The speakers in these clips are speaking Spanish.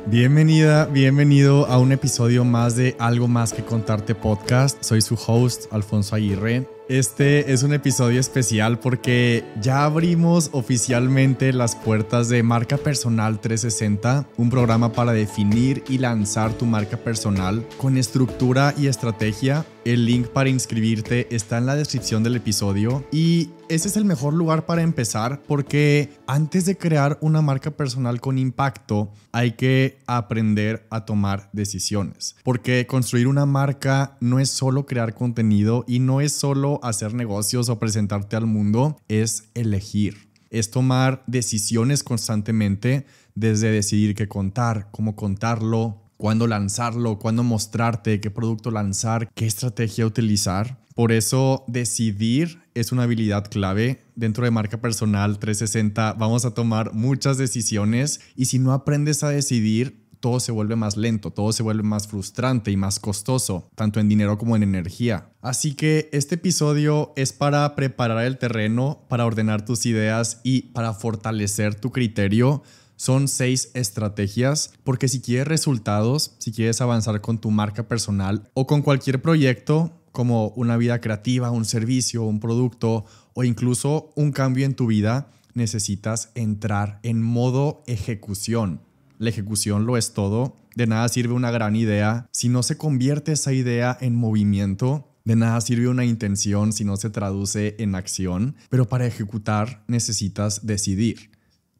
Bienvenido a un episodio más de Algo Más que Contarte Podcast. Soy su host, Alfonso Aguirre. Este es un episodio especial porque ya abrimos oficialmente las puertas de Marca Personal 360, un programa para definir y lanzar tu marca personal con estructura y estrategia. El link para inscribirte está en la descripción del episodio y ese es el mejor lugar para empezar porque antes de crear una marca personal con impacto hay que aprender a tomar decisiones, porque construir una marca no es solo crear contenido y no es solo hacer negocios o presentarte al mundo, es elegir, es tomar decisiones constantemente, desde decidir qué contar, cómo contarlo, cuándo lanzarlo, cuándo mostrarte, qué producto lanzar, qué estrategia utilizar. Por eso decidir es una habilidad clave. Dentro de Marca Personal 360 vamos a tomar muchas decisiones y si no aprendes a decidir, todo se vuelve más lento, todo se vuelve más frustrante y más costoso, tanto en dinero como en energía. Así que este episodio es para preparar el terreno, para ordenar tus ideas y para fortalecer tu criterio. Son 6 estrategias porque si quieres resultados, si quieres avanzar con tu marca personal o con cualquier proyecto como una vida creativa, un servicio, un producto o incluso un cambio en tu vida, necesitas entrar en modo ejecución. La ejecución lo es todo. De nada sirve una gran idea si no se convierte esa idea en movimiento. De nada sirve una intención si no se traduce en acción. Pero para ejecutar necesitas decidir.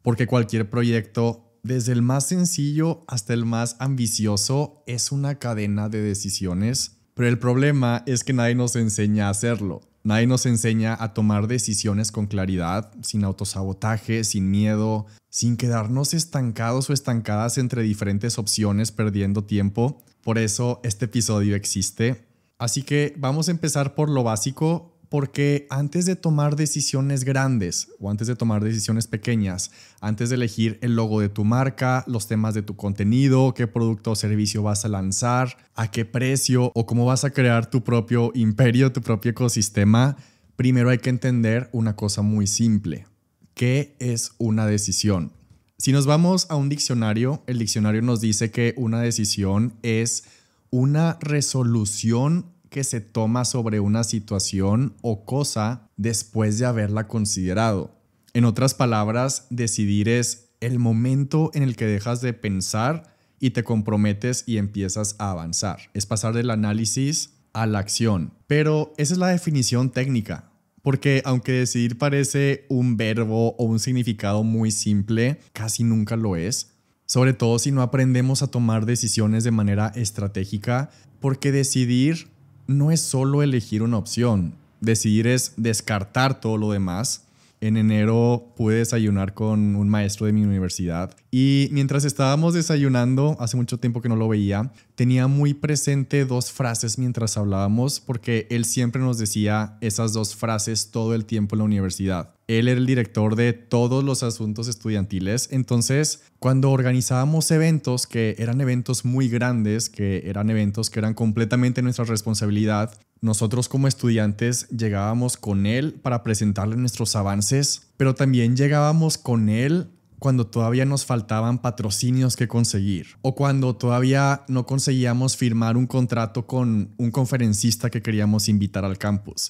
Porque cualquier proyecto, desde el más sencillo hasta el más ambicioso, es una cadena de decisiones. Pero el problema es que nadie nos enseña a hacerlo. Nadie nos enseña a tomar decisiones con claridad, sin autosabotaje, sin miedo, sin quedarnos estancados o estancadas entre diferentes opciones perdiendo tiempo. Por eso este episodio existe. Así que vamos a empezar por lo básico, porque antes de tomar decisiones grandes o antes de tomar decisiones pequeñas, antes de elegir el logo de tu marca, los temas de tu contenido, qué producto o servicio vas a lanzar, a qué precio o cómo vas a crear tu propio imperio, tu propio ecosistema, primero hay que entender una cosa muy simple. ¿Qué es una decisión? Si nos vamos a un diccionario, el diccionario nos dice que una decisión es una resolución que se toma sobre una situación o cosa después de haberla considerado. En otras palabras, decidir es el momento en el que dejas de pensar y te comprometes y empiezas a avanzar. Es pasar del análisis a la acción. Pero esa es la definición técnica, porque aunque decidir parece un verbo o un significado muy simple, casi nunca lo es. Sobre todo si no aprendemos a tomar decisiones de manera estratégica, porque decidir no es solo elegir una opción. Decidir es descartar todo lo demás. En enero pude desayunar con un maestro de mi universidad y mientras estábamos desayunando, hace mucho tiempo que no lo veía, tenía muy presente 2 frases mientras hablábamos porque él siempre nos decía esas 2 frases todo el tiempo en la universidad. Él era el director de todos los asuntos estudiantiles, entonces cuando organizábamos eventos que eran eventos muy grandes, que eran eventos que eran completamente nuestra responsabilidad, nosotros como estudiantes llegábamos con él para presentarle nuestros avances, pero también llegábamos con él cuando todavía nos faltaban patrocinios que conseguir o cuando todavía no conseguíamos firmar un contrato con un conferencista que queríamos invitar al campus.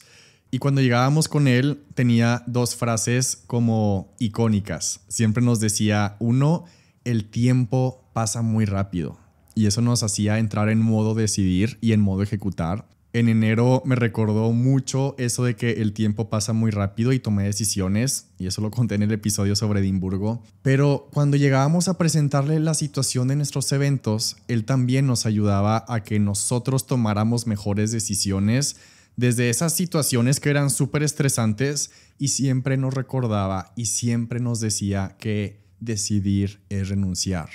Y cuando llegábamos con él tenía 2 frases como icónicas. Siempre nos decía, 1, el tiempo pasa muy rápido. Y eso nos hacía entrar en modo decidir y en modo ejecutar. En enero me recordó mucho eso de que el tiempo pasa muy rápido y tomé decisiones, y eso lo conté en el episodio sobre Edimburgo. Pero cuando llegábamos a presentarle la situación de nuestros eventos, él también nos ayudaba a que nosotros tomáramos mejores decisiones desde esas situaciones que eran súper estresantes y siempre nos recordaba y siempre nos decía que decidir es renunciar.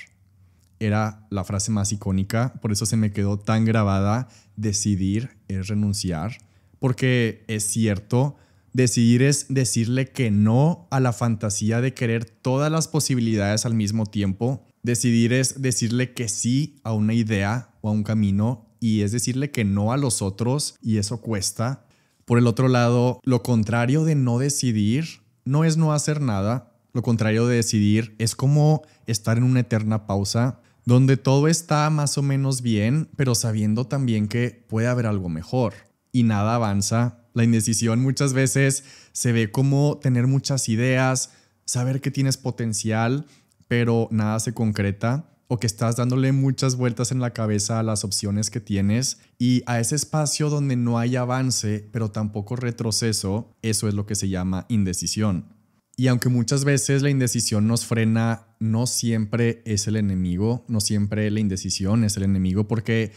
Era la frase más icónica, por eso se me quedó tan grabada. Decidir es renunciar, porque es cierto, decidir es decirle que no a la fantasía de querer todas las posibilidades al mismo tiempo. Decidir es decirle que sí a una idea o a un camino y es decirle que no a los otros y eso cuesta. Por el otro lado, lo contrario de no decidir no es no hacer nada. Lo contrario de decidir es como estar en una eterna pausa. donde todo está más o menos bien, pero sabiendo también que puede haber algo mejor y nada avanza. La indecisión muchas veces se ve como tener muchas ideas, saber que tienes potencial, pero nada se concreta, o que estás dándole muchas vueltas en la cabeza a las opciones que tienes y a ese espacio donde no hay avance, pero tampoco retroceso. Eso es lo que se llama indecisión. Y aunque muchas veces la indecisión nos frena, no siempre es el enemigo, no siempre la indecisión es el enemigo, porque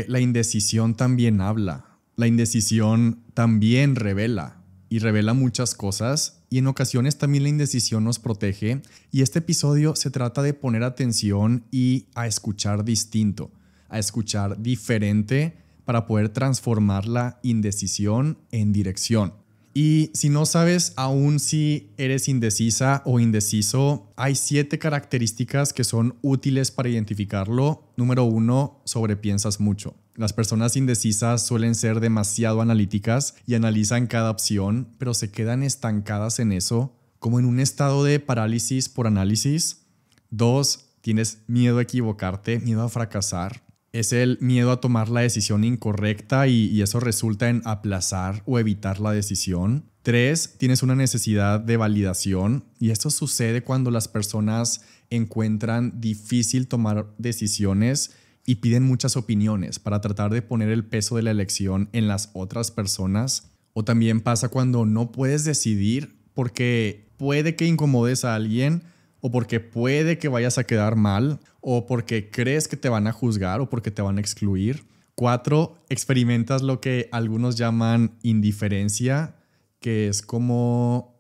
la indecisión también habla, la indecisión también revela y revela muchas cosas, y en ocasiones también la indecisión nos protege, y este episodio se trata de poner atención y a escuchar distinto, a escuchar diferente para poder transformar la indecisión en dirección. Y si no sabes aún si eres indecisa o indeciso, hay 7 características que son útiles para identificarlo. Número 1, sobrepiensas mucho. Las personas indecisas suelen ser demasiado analíticas y analizan cada opción, pero se quedan estancadas en eso, como en un estado de parálisis por análisis. 2, tienes miedo a equivocarte, miedo a fracasar. Es el miedo a tomar la decisión incorrecta y eso resulta en aplazar o evitar la decisión. 3, tienes una necesidad de validación, y esto sucede cuando las personas encuentran difícil tomar decisiones y piden muchas opiniones para tratar de poner el peso de la elección en las otras personas. O también pasa cuando no puedes decidir porque puede que incomodes a alguien, o porque puede que vayas a quedar mal, o porque crees que te van a juzgar o porque te van a excluir. 4, experimentas lo que algunos llaman indiferencia, que es como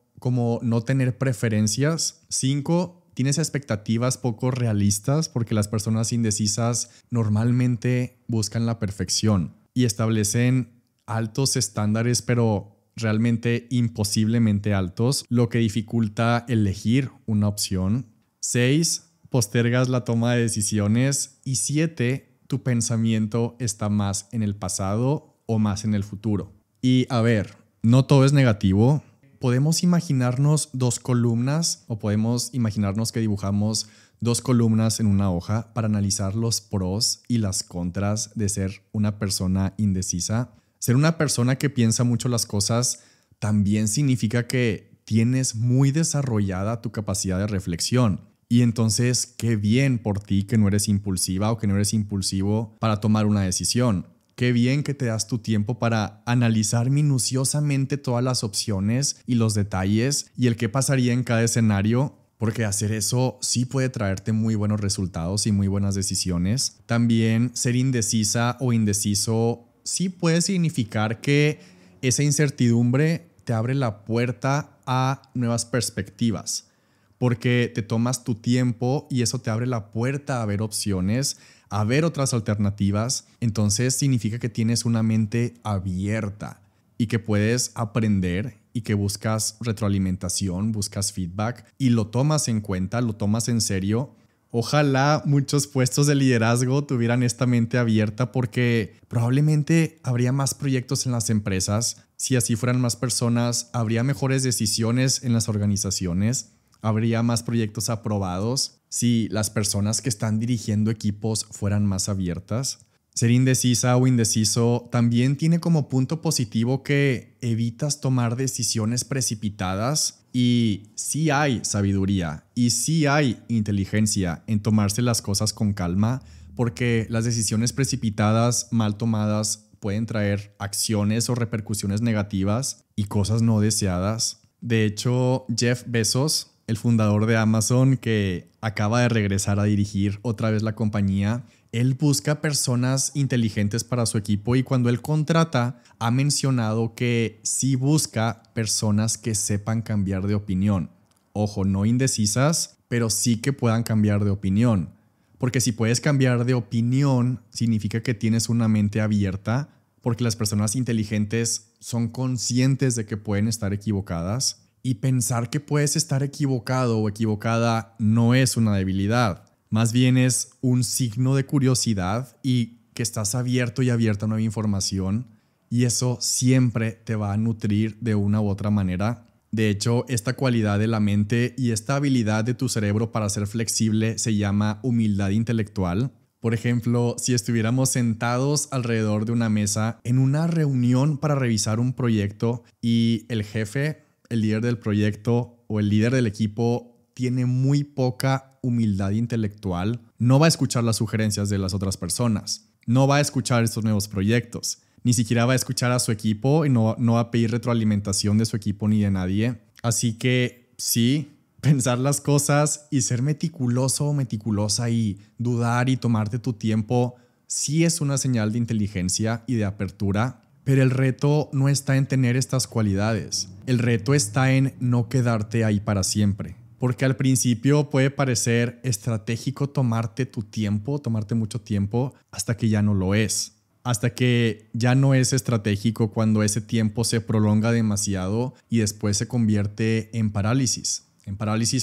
no tener preferencias. 5, tienes expectativas poco realistas, porque las personas indecisas normalmente buscan la perfección y establecen altos estándares, pero realmente imposiblemente altos, lo que dificulta elegir una opción. 6, postergas la toma de decisiones. Y 7, tu pensamiento está más en el pasado o más en el futuro. Y a ver, no todo es negativo. Podemos imaginarnos 2 columnas, o podemos imaginarnos que dibujamos 2 columnas en una hoja para analizar los pros y las contras de ser una persona indecisa. Ser una persona que piensa mucho las cosas también significa que tienes muy desarrollada tu capacidad de reflexión. Y entonces, qué bien por ti que no eres impulsiva o que no eres impulsivo para tomar una decisión. Qué bien que te das tu tiempo para analizar minuciosamente todas las opciones y los detalles y el qué pasaría en cada escenario, porque hacer eso sí puede traerte muy buenos resultados y muy buenas decisiones. También ser indecisa o indeciso sí puede significar que esa incertidumbre te abre la puerta a nuevas perspectivas, porque te tomas tu tiempo y eso te abre la puerta a ver opciones, a ver otras alternativas. Entonces significa que tienes una mente abierta y que puedes aprender y que buscas retroalimentación, buscas feedback y lo tomas en cuenta, lo tomas en serio. Ojalá muchos puestos de liderazgo tuvieran esta mente abierta, porque probablemente habría más proyectos en las empresas. Si así fueran más personas, habría mejores decisiones en las organizaciones, habría más proyectos aprobados si las personas que están dirigiendo equipos fueran más abiertas. Ser indecisa o indeciso también tiene como punto positivo que evitas tomar decisiones precipitadas, y sí hay sabiduría y sí hay inteligencia en tomarse las cosas con calma, porque las decisiones precipitadas mal tomadas pueden traer acciones o repercusiones negativas y cosas no deseadas. De hecho, Jeff Bezos, el fundador de Amazon, que acaba de regresar a dirigir otra vez la compañía, él busca personas inteligentes para su equipo, y cuando él contrata, ha mencionado que sí busca personas que sepan cambiar de opinión. Ojo, no indecisas, pero sí que puedan cambiar de opinión. Porque si puedes cambiar de opinión, significa que tienes una mente abierta, porque las personas inteligentes son conscientes de que pueden estar equivocadas. Y pensar que puedes estar equivocado o equivocada no es una debilidad. Más bien es un signo de curiosidad y que estás abierto y abierta a nueva información, y eso siempre te va a nutrir de una u otra manera. De hecho, esta cualidad de la mente y esta habilidad de tu cerebro para ser flexible se llama humildad intelectual. Por ejemplo, si estuviéramos sentados alrededor de una mesa en una reunión para revisar un proyecto y el jefe, el líder del proyecto o el líder del equipo tiene muy poca humildad intelectual, no va a escuchar las sugerencias de las otras personas, no va a escuchar estos nuevos proyectos, ni siquiera va a escuchar a su equipo y no va a pedir retroalimentación de su equipo ni de nadie. Así que sí, pensar las cosas y ser meticuloso o meticulosa y dudar y tomarte tu tiempo sí es una señal de inteligencia y de apertura, pero el reto no está en tener estas cualidades. El reto está en no quedarte ahí para siempre. Porque al principio puede parecer estratégico tomarte tu tiempo, tomarte mucho tiempo, hasta que ya no lo es. Hasta que ya no es estratégico cuando ese tiempo se prolonga demasiado y después se convierte en parálisis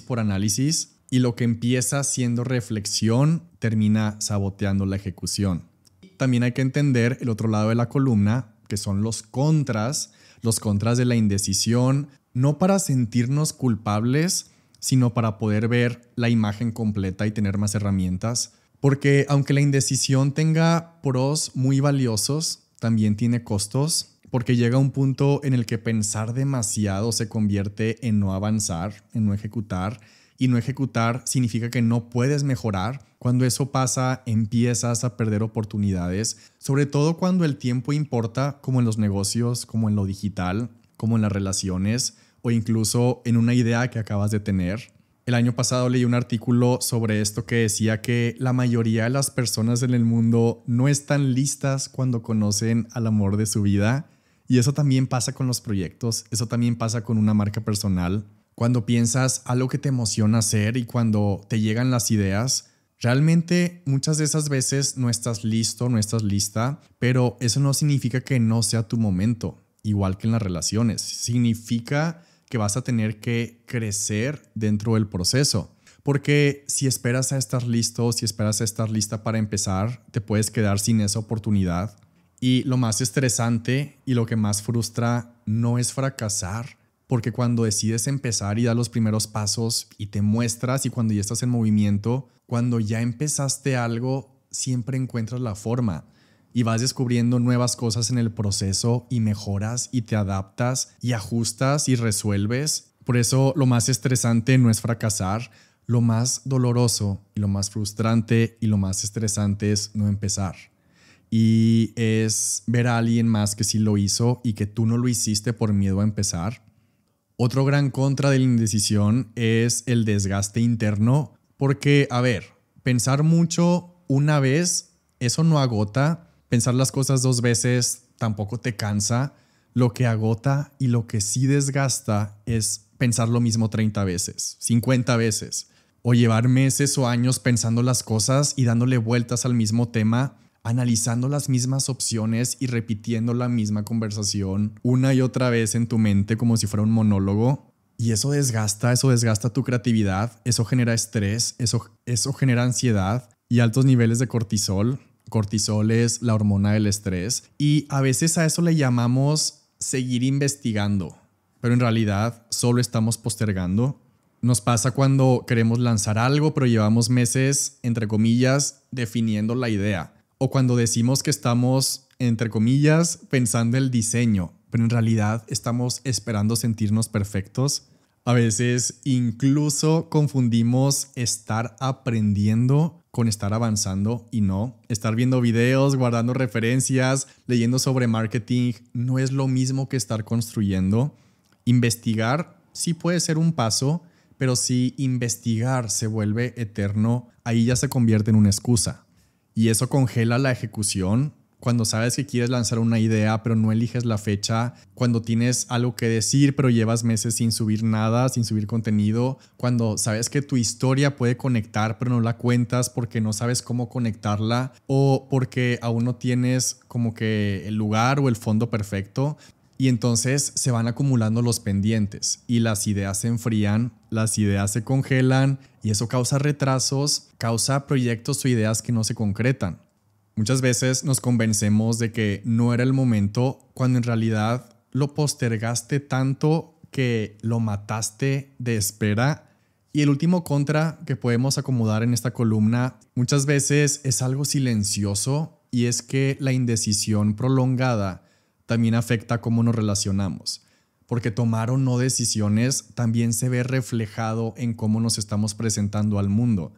por análisis, y lo que empieza siendo reflexión termina saboteando la ejecución. También hay que entender el otro lado de la columna, que son los contras de la indecisión, no para sentirnos culpables, sino para poder ver la imagen completa y tener más herramientas. Porque aunque la indecisión tenga pros muy valiosos, también tiene costos, porque llega un punto en el que pensar demasiado se convierte en no avanzar, en no ejecutar, y no ejecutar significa que no puedes mejorar. Cuando eso pasa, empiezas a perder oportunidades, sobre todo cuando el tiempo importa, como en los negocios, como en lo digital, como en las relaciones, o incluso en una idea que acabas de tener. El año pasado leí un artículo sobre esto que decía que la mayoría de las personas en el mundo no están listas cuando conocen al amor de su vida. Y eso también pasa con los proyectos, eso también pasa con una marca personal. Cuando piensas algo que te emociona hacer y cuando te llegan las ideas, realmente muchas de esas veces no estás listo, no estás lista, pero eso no significa que no sea tu momento, igual que en las relaciones. Significa que vas a tener que crecer dentro del proceso. Porque si esperas a estar listo, si esperas a estar lista para empezar, te puedes quedar sin esa oportunidad. Y lo más estresante y lo que más frustra no es fracasar, porque cuando decides empezar y das los primeros pasos y te muestras y cuando ya estás en movimiento, cuando ya empezaste algo, siempre encuentras la forma y vas descubriendo nuevas cosas en el proceso y mejoras y te adaptas y ajustas y resuelves. Por eso lo más estresante no es fracasar, lo más doloroso y lo más frustrante y lo más estresante es no empezar. Y es ver a alguien más que sí lo hizo y que tú no lo hiciste por miedo a empezar. Otro gran contra de la indecisión es el desgaste interno, porque, pensar mucho una vez, eso no agota. Pensar las cosas 2 veces tampoco te cansa. Lo que agota y lo que sí desgasta es pensar lo mismo 30 veces, 50 veces, o llevar meses o años pensando las cosas y dándole vueltas al mismo tema, analizando las mismas opciones y repitiendo la misma conversación una y otra vez en tu mente como si fuera un monólogo. Y eso desgasta tu creatividad, eso genera estrés, eso genera ansiedad y altos niveles de cortisol. Cortisol es la hormona del estrés y a veces a eso le llamamos seguir investigando, pero en realidad solo estamos postergando. Nos pasa cuando queremos lanzar algo, pero llevamos meses, entre comillas, definiendo la idea. O cuando decimos que estamos, entre comillas, pensando el diseño, pero en realidad estamos esperando sentirnos perfectos. A veces incluso confundimos estar aprendiendo con estar avanzando y no. Estar viendo videos, guardando referencias, leyendo sobre marketing, no es lo mismo que estar construyendo. Investigar sí puede ser un paso, pero si investigar se vuelve eterno, ahí ya se convierte en una excusa. Y eso congela la ejecución. Cuando sabes que quieres lanzar una idea, pero no eliges la fecha. Cuando tienes algo que decir, pero llevas meses sin subir nada, sin subir contenido. Cuando sabes que tu historia puede conectar, pero no la cuentas porque no sabes cómo conectarla o porque aún no tienes como que el lugar o el fondo perfecto. Y entonces se van acumulando los pendientes y las ideas se enfrían, las ideas se congelan y eso causa retrasos, causa proyectos o ideas que no se concretan. Muchas veces nos convencemos de que no era el momento cuando en realidad lo postergaste tanto que lo mataste de espera. Y el último contra que podemos acomodar en esta columna muchas veces es algo silencioso, y es que la indecisión prolongada también afecta cómo nos relacionamos, porque tomar o no decisiones también se ve reflejado en cómo nos estamos presentando al mundo.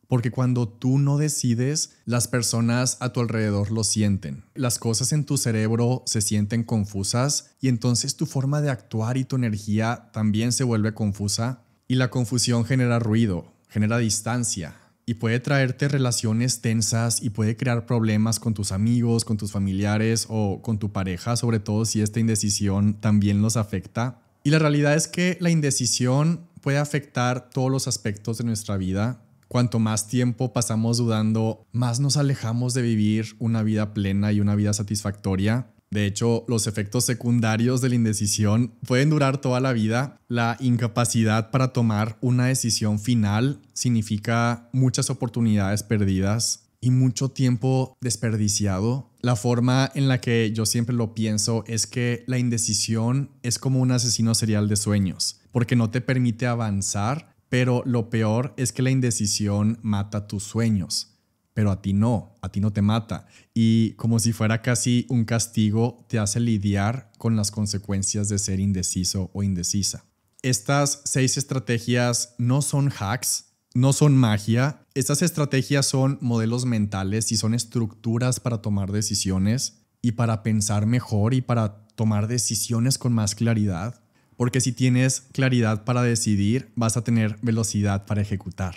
Porque cuando tú no decides, las personas a tu alrededor lo sienten. Las cosas en tu cerebro se sienten confusas y entonces tu forma de actuar y tu energía también se vuelve confusa. Y la confusión genera ruido, genera distancia y puede traerte relaciones tensas y puede crear problemas con tus amigos, con tus familiares o con tu pareja, sobre todo si esta indecisión también los afecta. Y la realidad es que la indecisión puede afectar todos los aspectos de nuestra vida. Cuanto más tiempo pasamos dudando, más nos alejamos de vivir una vida plena y una vida satisfactoria. De hecho, los efectos secundarios de la indecisión pueden durar toda la vida. La incapacidad para tomar una decisión final significa muchas oportunidades perdidas y mucho tiempo desperdiciado. La forma en la que yo siempre lo pienso es que la indecisión es como un asesino serial de sueños, porque no te permite avanzar. Pero lo peor es que la indecisión mata tus sueños, pero a ti no te mata. Y como si fuera casi un castigo, te hace lidiar con las consecuencias de ser indeciso o indecisa. Estas 6 estrategias no son hacks, no son magia. Estas estrategias son modelos mentales y son estructuras para tomar decisiones y para pensar mejor y para tomar decisiones con más claridad. Porque si tienes claridad para decidir, vas a tener velocidad para ejecutar.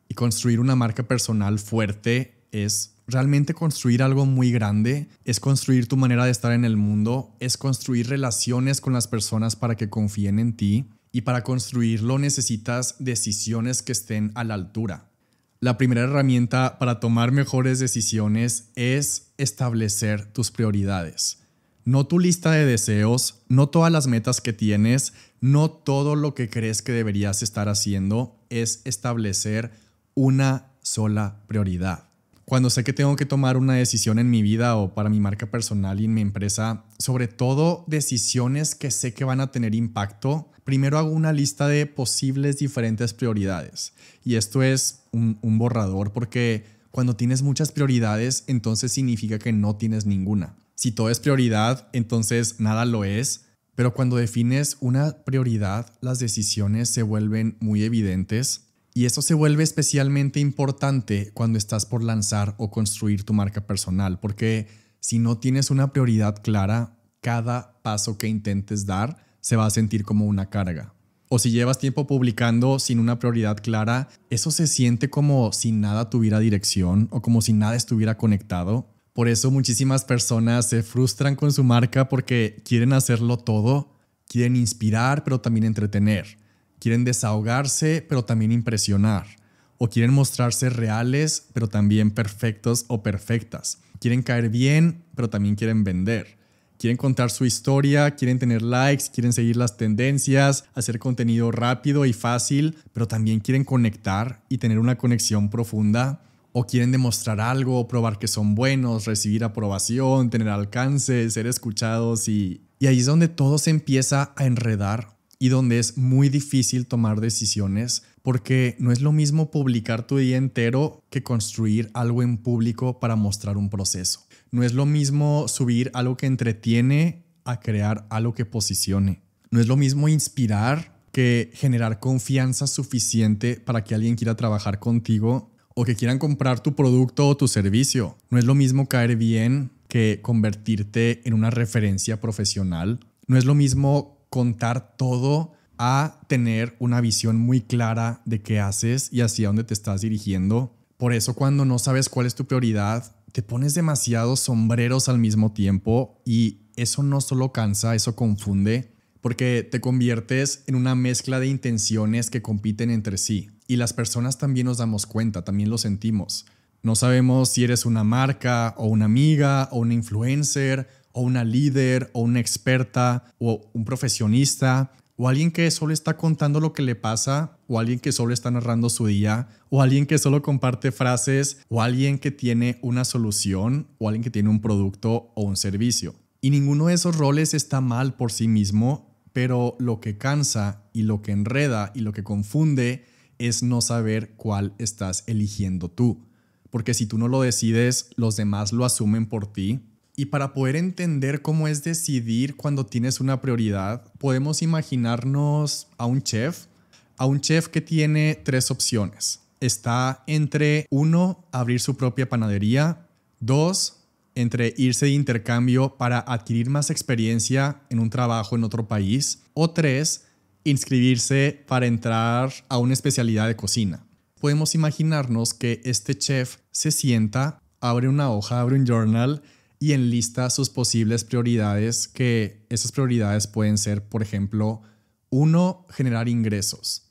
Y construir una marca personal fuerte es realmente construir algo muy grande, es construir tu manera de estar en el mundo, es construir relaciones con las personas para que confíen en ti, y para construirlo necesitas decisiones que estén a la altura. La primera herramienta para tomar mejores decisiones es establecer tus prioridades. No tu lista de deseos, no todas las metas que tienes, no todo lo que crees que deberías estar haciendo, es establecer una sola prioridad. Cuando sé que tengo que tomar una decisión en mi vida o para mi marca personal y en mi empresa, sobre todo decisiones que sé que van a tener impacto, primero hago una lista de posibles diferentes prioridades. Y esto es un borrador, porque cuando tienes muchas prioridades, entonces significa que no tienes ninguna. Si todo es prioridad, entonces nada lo es, pero cuando defines una prioridad, las decisiones se vuelven muy evidentes, y eso se vuelve especialmente importante cuando estás por lanzar o construir tu marca personal, porque si no tienes una prioridad clara, cada paso que intentes dar se va a sentir como una carga. O si llevas tiempo publicando sin una prioridad clara, eso se siente como si nada tuviera dirección o como si nada estuviera conectado. Por eso muchísimas personas se frustran con su marca porque quieren hacerlo todo, quieren inspirar pero también entretener, quieren desahogarse pero también impresionar, o quieren mostrarse reales pero también perfectos o perfectas, quieren caer bien pero también quieren vender, quieren contar su historia, quieren tener likes, quieren seguir las tendencias, hacer contenido rápido y fácil, pero también quieren conectar y tener una conexión profunda. O quieren demostrar algo, probar que son buenos, recibir aprobación, tener alcance, ser escuchados y ahí es donde todo se empieza a enredar y donde es muy difícil tomar decisiones, porque no es lo mismo publicar tu día entero que construir algo en público para mostrar un proceso. No es lo mismo subir algo que entretiene a crear algo que posicione. No es lo mismo inspirar que generar confianza suficiente para que alguien quiera trabajar contigo o que quieran comprar tu producto o tu servicio. No es lo mismo caer bien que convertirte en una referencia profesional. No es lo mismo contar todo a tener una visión muy clara de qué haces y hacia dónde te estás dirigiendo. Por eso cuando no sabes cuál es tu prioridad, te pones demasiados sombreros al mismo tiempo y eso no solo cansa, eso confunde, porque te conviertes en una mezcla de intenciones que compiten entre sí. Y las personas también nos damos cuenta, también lo sentimos. No sabemos si eres una marca o una amiga o una influencer o una líder o una experta o un profesionista o alguien que solo está contando lo que le pasa o alguien que solo está narrando su día o alguien que solo comparte frases o alguien que tiene una solución o alguien que tiene un producto o un servicio. Y ninguno de esos roles está mal por sí mismo, pero lo que cansa y lo que enreda y lo que confunde es no saber cuál estás eligiendo tú. Porque si tú no lo decides, los demás lo asumen por ti. Y para poder entender cómo es decidir cuando tienes una prioridad, podemos imaginarnos a un chef que tiene 3 opciones. Está entre 1, abrir su propia panadería, 2, entre irse de intercambio para adquirir más experiencia en un trabajo en otro país, o 3, inscribirse para entrar a una especialidad de cocina. Podemos imaginarnos que este chef se sienta, abre una hoja, abre un journal y enlista sus posibles prioridades, que esas prioridades pueden ser, por ejemplo, 1, generar ingresos.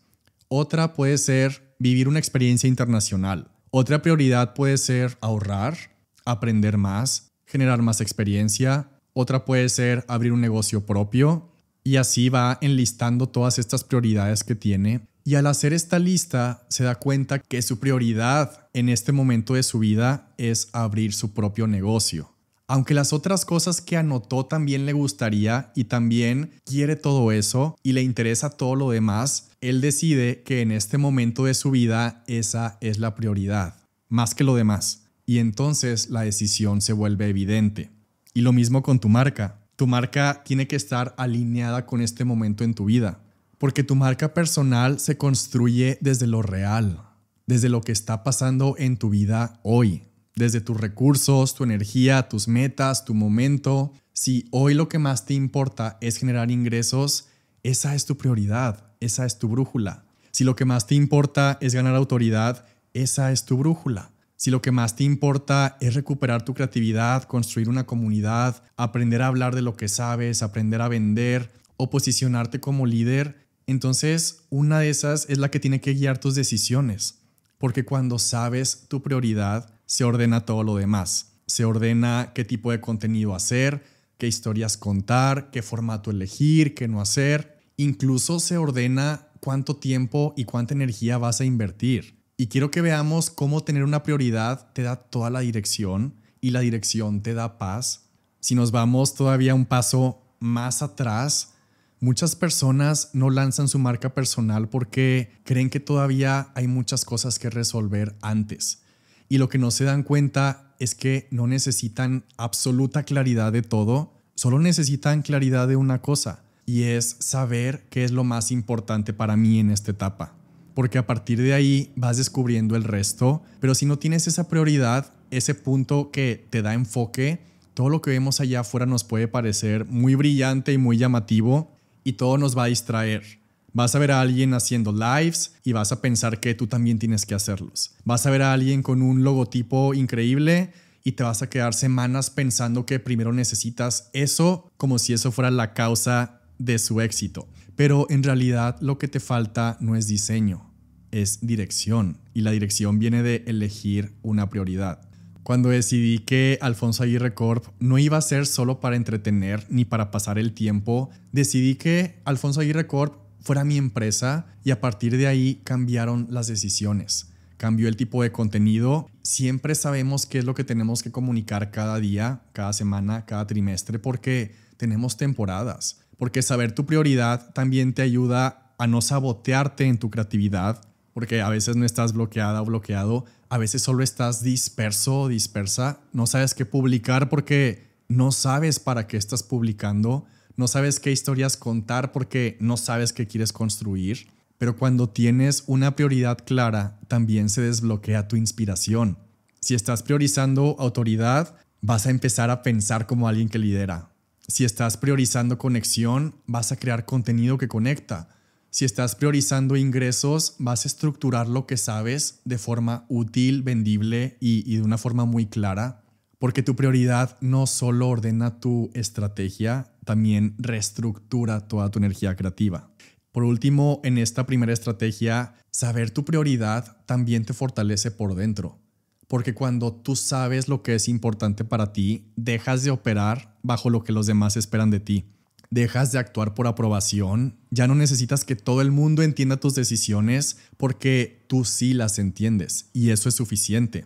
Otra puede ser vivir una experiencia internacional. Otra prioridad puede ser ahorrar, aprender más, generar más experiencia. Otra puede ser abrir un negocio propio. Y así va enlistando todas estas prioridades que tiene. Y al hacer esta lista se da cuenta que su prioridad en este momento de su vida es abrir su propio negocio. Aunque las otras cosas que anotó también le gustaría y también quiere todo eso y le interesa todo lo demás, él decide que en este momento de su vida esa es la prioridad, más que lo demás. Y entonces la decisión se vuelve evidente. Y lo mismo con tu marca. Tu marca tiene que estar alineada con este momento en tu vida, porque tu marca personal se construye desde lo real, desde lo que está pasando en tu vida hoy. Desde tus recursos, tu energía, tus metas, tu momento. Si hoy lo que más te importa es generar ingresos, esa es tu prioridad, esa es tu brújula. Si lo que más te importa es ganar autoridad, esa es tu brújula. Si lo que más te importa es recuperar tu creatividad, construir una comunidad, aprender a hablar de lo que sabes, aprender a vender o posicionarte como líder, entonces una de esas es la que tiene que guiar tus decisiones. Porque cuando sabes tu prioridad, se ordena todo lo demás. Se ordena qué tipo de contenido hacer, qué historias contar, qué formato elegir, qué no hacer. Incluso se ordena cuánto tiempo y cuánta energía vas a invertir. Y quiero que veamos cómo tener una prioridad te da toda la dirección y la dirección te da paz. Si nos vamos todavía un paso más atrás, muchas personas no lanzan su marca personal porque creen que todavía hay muchas cosas que resolver antes. Y lo que no se dan cuenta es que no necesitan absoluta claridad de todo, solo necesitan claridad de una cosa, y es saber qué es lo más importante para mí en esta etapa. Porque a partir de ahí vas descubriendo el resto, pero si no tienes esa prioridad, ese punto que te da enfoque, todo lo que vemos allá afuera nos puede parecer muy brillante y muy llamativo, y todo nos va a distraer. Vas a ver a alguien haciendo lives y vas a pensar que tú también tienes que hacerlos. Vas a ver a alguien con un logotipo increíble y te vas a quedar semanas pensando que primero necesitas eso, como si eso fuera la causa de su éxito. Pero en realidad lo que te falta no es diseño, es dirección. Y la dirección viene de elegir una prioridad. Cuando decidí que Alfonso Aguirre Corp no iba a ser solo para entretener ni para pasar el tiempo, decidí que Alfonso Aguirre Corp fuera mi empresa y a partir de ahí cambiaron las decisiones. Cambió el tipo de contenido. Siempre sabemos qué es lo que tenemos que comunicar cada día, cada semana, cada trimestre, porque tenemos temporadas. Porque saber tu prioridad también te ayuda a no sabotearte en tu creatividad, porque a veces no estás bloqueada o bloqueado, a veces solo estás disperso o dispersa, no sabes qué publicar porque no sabes para qué estás publicando, no sabes qué historias contar porque no sabes qué quieres construir, pero cuando tienes una prioridad clara, también se desbloquea tu inspiración. Si estás priorizando autoridad, vas a empezar a pensar como alguien que lidera. Si estás priorizando conexión, vas a crear contenido que conecta. Si estás priorizando ingresos, vas a estructurar lo que sabes de forma útil, vendible y de una forma muy clara. Porque tu prioridad no solo ordena tu estrategia, también reestructura toda tu energía creativa. Por último, en esta primera estrategia, saber tu prioridad también te fortalece por dentro. Porque cuando tú sabes lo que es importante para ti, dejas de operar bajo lo que los demás esperan de ti. Dejas de actuar por aprobación. Ya no necesitas que todo el mundo entienda tus decisiones porque tú sí las entiendes y eso es suficiente.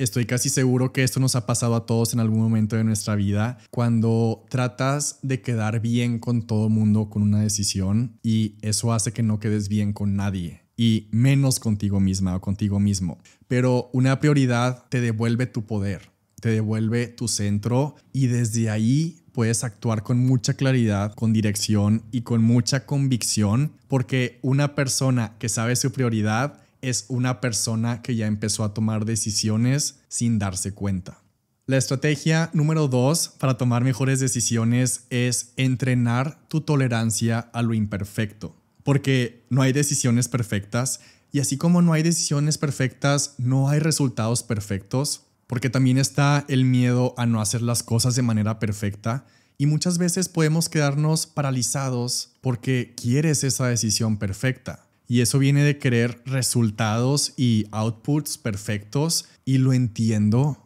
Estoy casi seguro que esto nos ha pasado a todos en algún momento de nuestra vida, cuando tratas de quedar bien con todo el mundo con una decisión y eso hace que no quedes bien con nadie y menos contigo misma o contigo mismo. Pero una prioridad te devuelve tu poder, te devuelve tu centro y desde ahí puedes actuar con mucha claridad, con dirección y con mucha convicción, porque una persona que sabe su prioridad es una persona que ya empezó a tomar decisiones sin darse cuenta. La estrategia número 2 para tomar mejores decisiones es entrenar tu tolerancia a lo imperfecto, porque no hay decisiones perfectas y así como no hay decisiones perfectas, no hay resultados perfectos, porque también está el miedo a no hacer las cosas de manera perfecta y muchas veces podemos quedarnos paralizados porque quieres esa decisión perfecta. Y eso viene de querer resultados y outputs perfectos y lo entiendo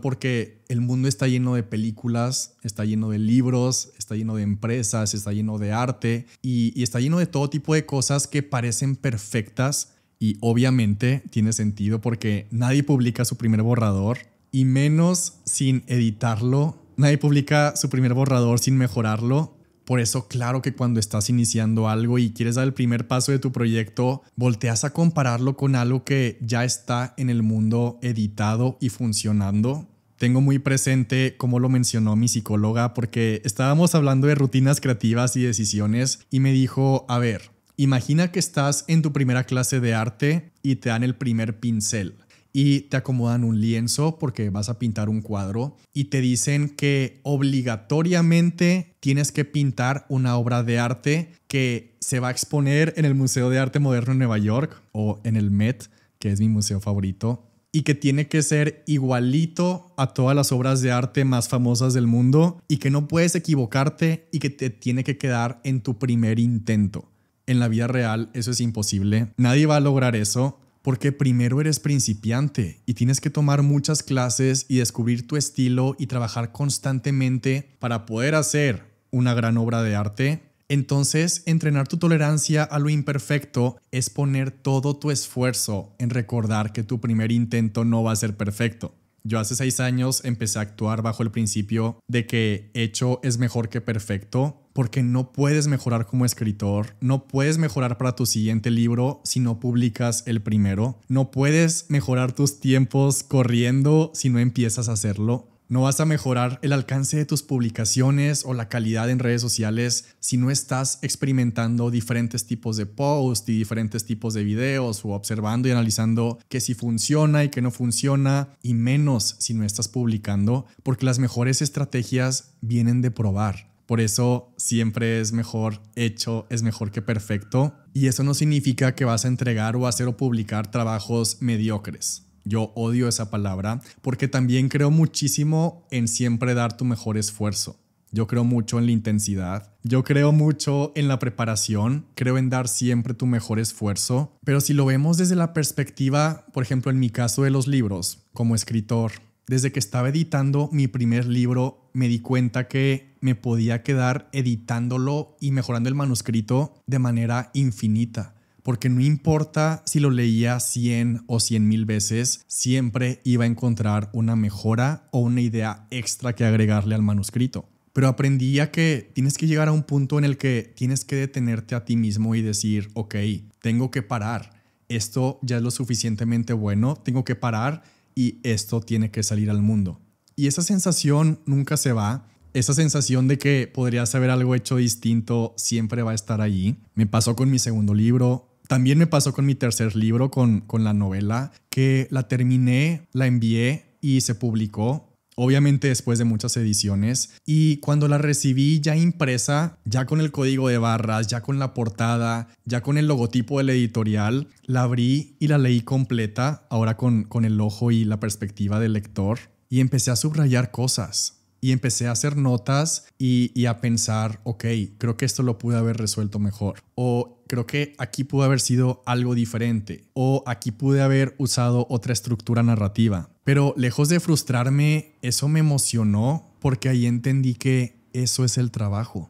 porque el mundo está lleno de películas, está lleno de libros, está lleno de empresas, está lleno de arte y está lleno de todo tipo de cosas que parecen perfectas y obviamente tiene sentido porque nadie publica su primer borrador y menos sin editarlo, nadie publica su primer borrador sin mejorarlo. Por eso, claro que cuando estás iniciando algo y quieres dar el primer paso de tu proyecto, volteas a compararlo con algo que ya está en el mundo editado y funcionando. Tengo muy presente cómo lo mencionó mi psicóloga porque estábamos hablando de rutinas creativas y decisiones y me dijo, a ver, imagina que estás en tu primera clase de arte y te dan el primer pincel. Y te acomodan un lienzo porque vas a pintar un cuadro y te dicen que obligatoriamente tienes que pintar una obra de arte que se va a exponer en el Museo de Arte Moderno en Nueva York o en el Met, que es mi museo favorito, y que tiene que ser igualito a todas las obras de arte más famosas del mundo y que no puedes equivocarte y que te tiene que quedar en tu primer intento. En la vida real eso es imposible, nadie va a lograr eso. Porque primero eres principiante y tienes que tomar muchas clases y descubrir tu estilo y trabajar constantemente para poder hacer una gran obra de arte. Entonces, entrenar tu tolerancia a lo imperfecto es poner todo tu esfuerzo en recordar que tu primer intento no va a ser perfecto. Yo hace 6 años empecé a actuar bajo el principio de que hecho es mejor que perfecto, porque no puedes mejorar como escritor, no puedes mejorar para tu siguiente libro si no publicas el primero, no puedes mejorar tus tiempos corriendo si no empiezas a hacerlo. No vas a mejorar el alcance de tus publicaciones o la calidad en redes sociales si no estás experimentando diferentes tipos de posts y diferentes tipos de videos o observando y analizando que si funciona y que no funciona, y menos si no estás publicando, porque las mejores estrategias vienen de probar. Por eso siempre es mejor hecho, es mejor que perfecto. Y eso no significa que vas a entregar o hacer o publicar trabajos mediocres. Yo odio esa palabra porque también creo muchísimo en siempre dar tu mejor esfuerzo. Yo creo mucho en la intensidad, yo creo mucho en la preparación, creo en dar siempre tu mejor esfuerzo. Pero si lo vemos desde la perspectiva, por ejemplo, en mi caso de los libros, como escritor, desde que estaba editando mi primer libro, me di cuenta que me podía quedar editándolo y mejorando el manuscrito de manera infinita. Porque no importa si lo leía 100 o 100,000 veces, siempre iba a encontrar una mejora o una idea extra que agregarle al manuscrito. Pero aprendí a que tienes que llegar a un punto en el que tienes que detenerte a ti mismo y decir, ok, tengo que parar. Esto ya es lo suficientemente bueno, tengo que parar y esto tiene que salir al mundo. Y esa sensación nunca se va. Esa sensación de que podrías haber algo hecho distinto siempre va a estar allí. Me pasó con mi segundo libro. También me pasó con mi tercer libro, con la novela, que la terminé, la envié y se publicó. Obviamente después de muchas ediciones. Y cuando la recibí ya impresa, ya con el código de barras, ya con la portada, ya con el logotipo del editorial, la abrí y la leí completa, ahora con el ojo y la perspectiva del lector. Y empecé a subrayar cosas. Y empecé a hacer notas y a pensar, ok, creo que esto lo pude haber resuelto mejor. O creo que aquí pudo haber sido algo diferente. O aquí pude haber usado otra estructura narrativa. Pero lejos de frustrarme, eso me emocionó porque ahí entendí que eso es el trabajo.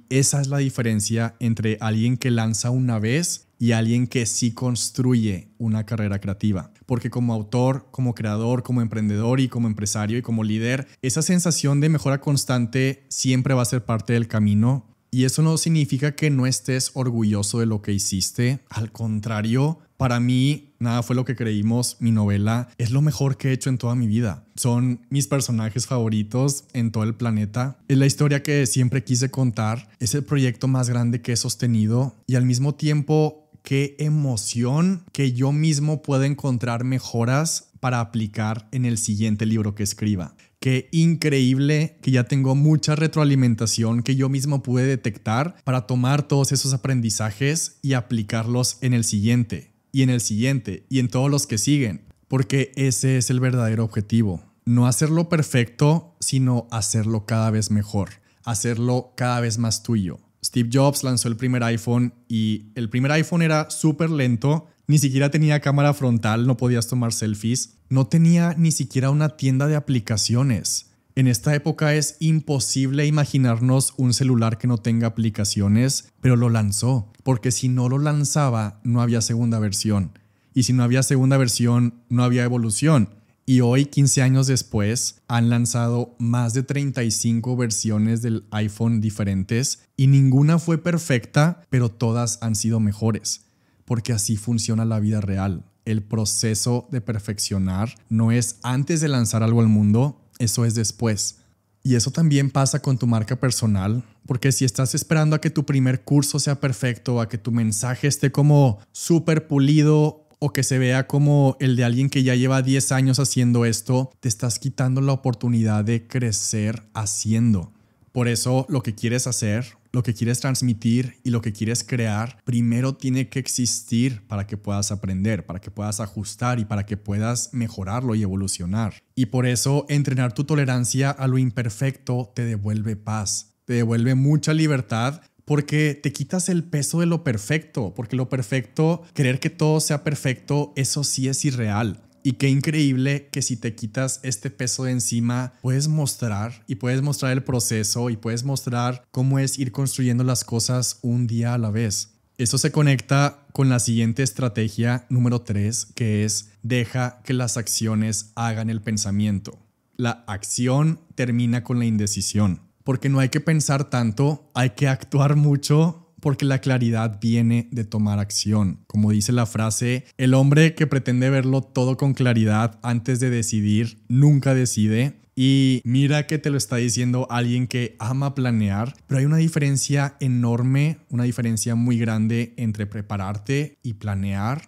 Esa es la diferencia entre alguien que lanza una vez y alguien que sí construye una carrera creativa. Porque como autor, como creador, como emprendedor y como empresario y como líder, esa sensación de mejora constante siempre va a ser parte del camino. Y eso no significa que no estés orgulloso de lo que hiciste. Al contrario, para mí, Nada fue lo que creímos, mi novela, es lo mejor que he hecho en toda mi vida. Son mis personajes favoritos en todo el planeta. Es la historia que siempre quise contar. Es el proyecto más grande que he sostenido. Y al mismo tiempo, qué emoción que yo mismo pueda encontrar mejoras para aplicar en el siguiente libro que escriba. Qué increíble que ya tengo mucha retroalimentación que yo mismo pude detectar para tomar todos esos aprendizajes y aplicarlos en el siguiente, y en el siguiente, y en todos los que siguen. Porque ese es el verdadero objetivo. No hacerlo perfecto, sino hacerlo cada vez mejor. Hacerlo cada vez más tuyo. Steve Jobs lanzó el primer iPhone y el primer iPhone era súper lento. Ni siquiera tenía cámara frontal, no podías tomar selfies. No tenía ni siquiera una tienda de aplicaciones. En esta época es imposible imaginarnos un celular que no tenga aplicaciones, pero lo lanzó, porque si no lo lanzaba, no había segunda versión. Y si no había segunda versión, no había evolución. Y hoy, 15 años después, han lanzado más de 35 versiones del iPhone diferentes y ninguna fue perfecta, pero todas han sido mejores. Porque así funciona la vida real. El proceso de perfeccionar no es antes de lanzar algo al mundo, eso es después. Y eso también pasa con tu marca personal, porque si estás esperando a que tu primer curso sea perfecto, a que tu mensaje esté como súper pulido o que se vea como el de alguien que ya lleva 10 años haciendo esto, te estás quitando la oportunidad de crecer haciendo. Por eso lo que quieres hacer, lo que quieres transmitir y lo que quieres crear, primero tiene que existir para que puedas aprender, para que puedas ajustar y para que puedas mejorarlo y evolucionar. Y por eso entrenar tu tolerancia a lo imperfecto te devuelve paz, te devuelve mucha libertad porque te quitas el peso de lo perfecto, porque lo perfecto, querer que todo sea perfecto, eso sí es irreal. Y qué increíble que si te quitas este peso de encima, puedes mostrar el proceso y puedes mostrar cómo es ir construyendo las cosas un día a la vez. Eso se conecta con la siguiente estrategia número 3, que es deja que las acciones hagan el pensamiento. La acción termina con la indecisión, porque no hay que pensar tanto, hay que actuar mucho. Porque la claridad viene de tomar acción. Como dice la frase, el hombre que pretende verlo todo con claridad antes de decidir, nunca decide. Y mira que te lo está diciendo alguien que ama planear, pero hay una diferencia enorme, una diferencia muy grande entre prepararte y planear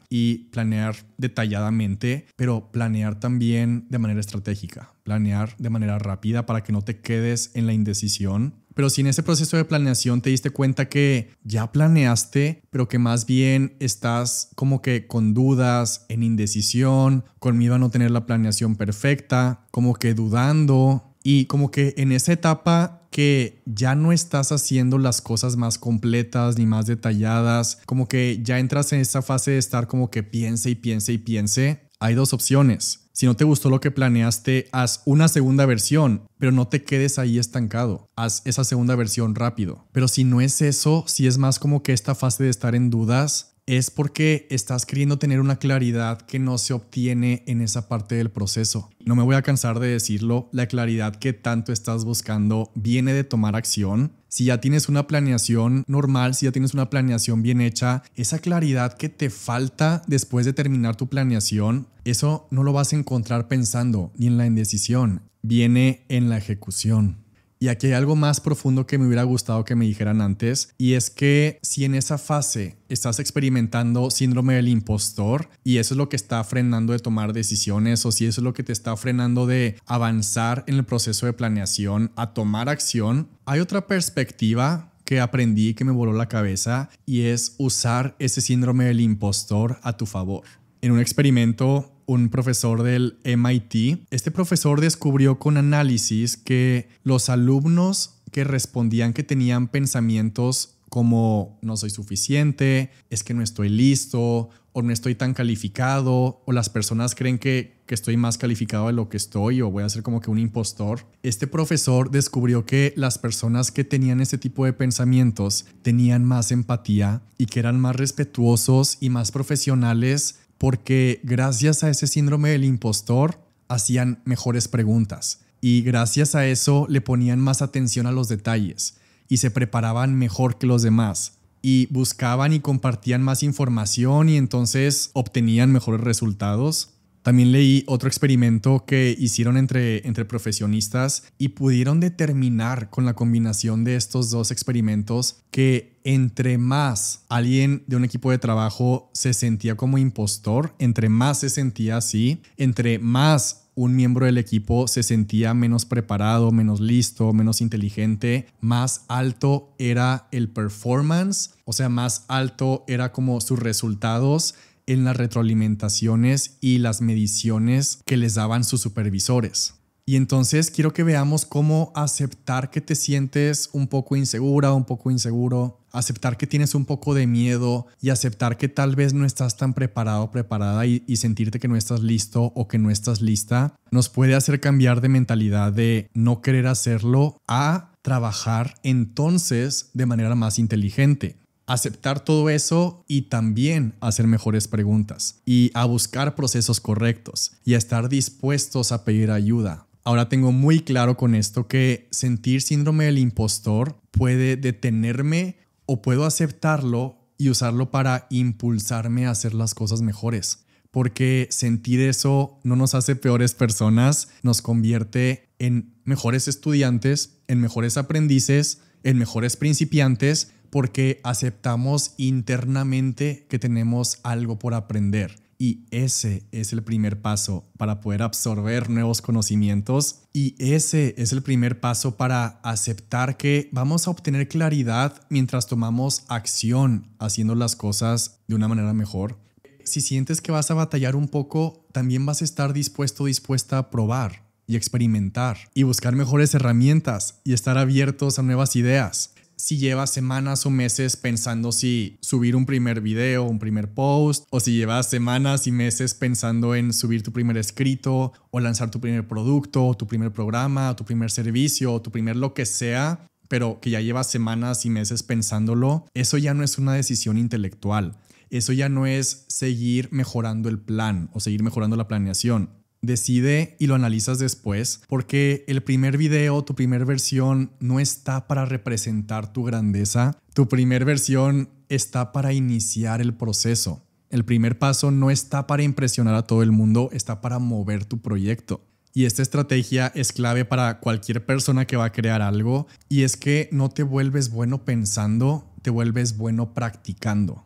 detalladamente, pero planear también de manera estratégica, planear de manera rápida para que no te quedes en la indecisión. Pero si en ese proceso de planeación te diste cuenta que ya planeaste, pero que más bien estás como que con dudas, en indecisión, con miedo a no tener la planeación perfecta, como que dudando y como que en esa etapa que ya no estás haciendo las cosas más completas ni más detalladas, como que ya entras en esa fase de estar como que piense y piense y piense, hay dos opciones. Si no te gustó lo que planeaste, haz una segunda versión, pero no te quedes ahí estancado. Haz esa segunda versión rápido. Pero si no es eso, si es más como que esta fase de estar en dudas, es porque estás queriendo tener una claridad que no se obtiene en esa parte del proceso. No me voy a cansar de decirlo, la claridad que tanto estás buscando viene de tomar acción. Si ya tienes una planeación normal, si ya tienes una planeación bien hecha, esa claridad que te falta después de terminar tu planeación, eso no lo vas a encontrar pensando ni en la indecisión, viene en la ejecución. Y aquí hay algo más profundo que me hubiera gustado que me dijeran antes, y es que si en esa fase estás experimentando síndrome del impostor y eso es lo que está frenando de tomar decisiones, o si eso es lo que te está frenando de avanzar en el proceso de planeación a tomar acción, hay otra perspectiva que aprendí que me voló la cabeza y es usar ese síndrome del impostor a tu favor. En un experimento, un profesor del MIT, este profesor descubrió con análisis que los alumnos que respondían que tenían pensamientos como no soy suficiente, es que no estoy listo o no estoy tan calificado, o las personas creen que estoy más calificado de lo que estoy, o voy a ser como que un impostor. Este profesor descubrió que las personas que tenían este tipo de pensamientos tenían más empatía y que eran más respetuosos y más profesionales porque gracias a ese síndrome del impostor hacían mejores preguntas y gracias a eso le ponían más atención a los detalles y se preparaban mejor que los demás y buscaban y compartían más información y entonces obtenían mejores resultados. También leí otro experimento que hicieron entre profesionistas y pudieron determinar con la combinación de estos dos experimentos que entre más alguien de un equipo de trabajo se sentía como impostor, entre más se sentía así, entre más un miembro del equipo se sentía menos preparado, menos listo, menos inteligente, más alto era el performance, o sea, más alto era como sus resultados en las retroalimentaciones y las mediciones que les daban sus supervisores. Y entonces quiero que veamos cómo aceptar que te sientes un poco insegura, un poco inseguro, aceptar que tienes un poco de miedo y aceptar que tal vez no estás tan preparado o preparada y sentirte que no estás listo o que no estás lista, nos puede hacer cambiar de mentalidad de no querer hacerlo a trabajar entonces de manera más inteligente. Aceptar todo eso y también hacer mejores preguntas y a buscar procesos correctos y a estar dispuestos a pedir ayuda. Ahora tengo muy claro con esto que sentir síndrome del impostor puede detenerme o puedo aceptarlo y usarlo para impulsarme a hacer las cosas mejores. Porque sentir eso no nos hace peores personas, nos convierte en mejores estudiantes, en mejores aprendices, en mejores principiantes, porque aceptamos internamente que tenemos algo por aprender. Y ese es el primer paso para poder absorber nuevos conocimientos. Y ese es el primer paso para aceptar que vamos a obtener claridad mientras tomamos acción haciendo las cosas de una manera mejor. Si sientes que vas a batallar un poco, también vas a estar dispuesta a probar y experimentar y buscar mejores herramientas y estar abiertos a nuevas ideas. Si llevas semanas o meses pensando si subir un primer video, un primer post, o si llevas semanas y meses pensando en subir tu primer escrito, o lanzar tu primer producto, o tu primer programa, o tu primer servicio, o tu primer lo que sea, pero que ya llevas semanas y meses pensándolo, eso ya no es una decisión intelectual. Eso ya no es seguir mejorando el plan o seguir mejorando la planeación. Decide y lo analizas después porque el primer video, tu primer versión no está para representar tu grandeza. Tu primer versión está para iniciar el proceso. El primer paso no está para impresionar a todo el mundo, está para mover tu proyecto. Y esta estrategia es clave para cualquier persona que va a crear algo y es que no te vuelves bueno pensando, te vuelves bueno practicando.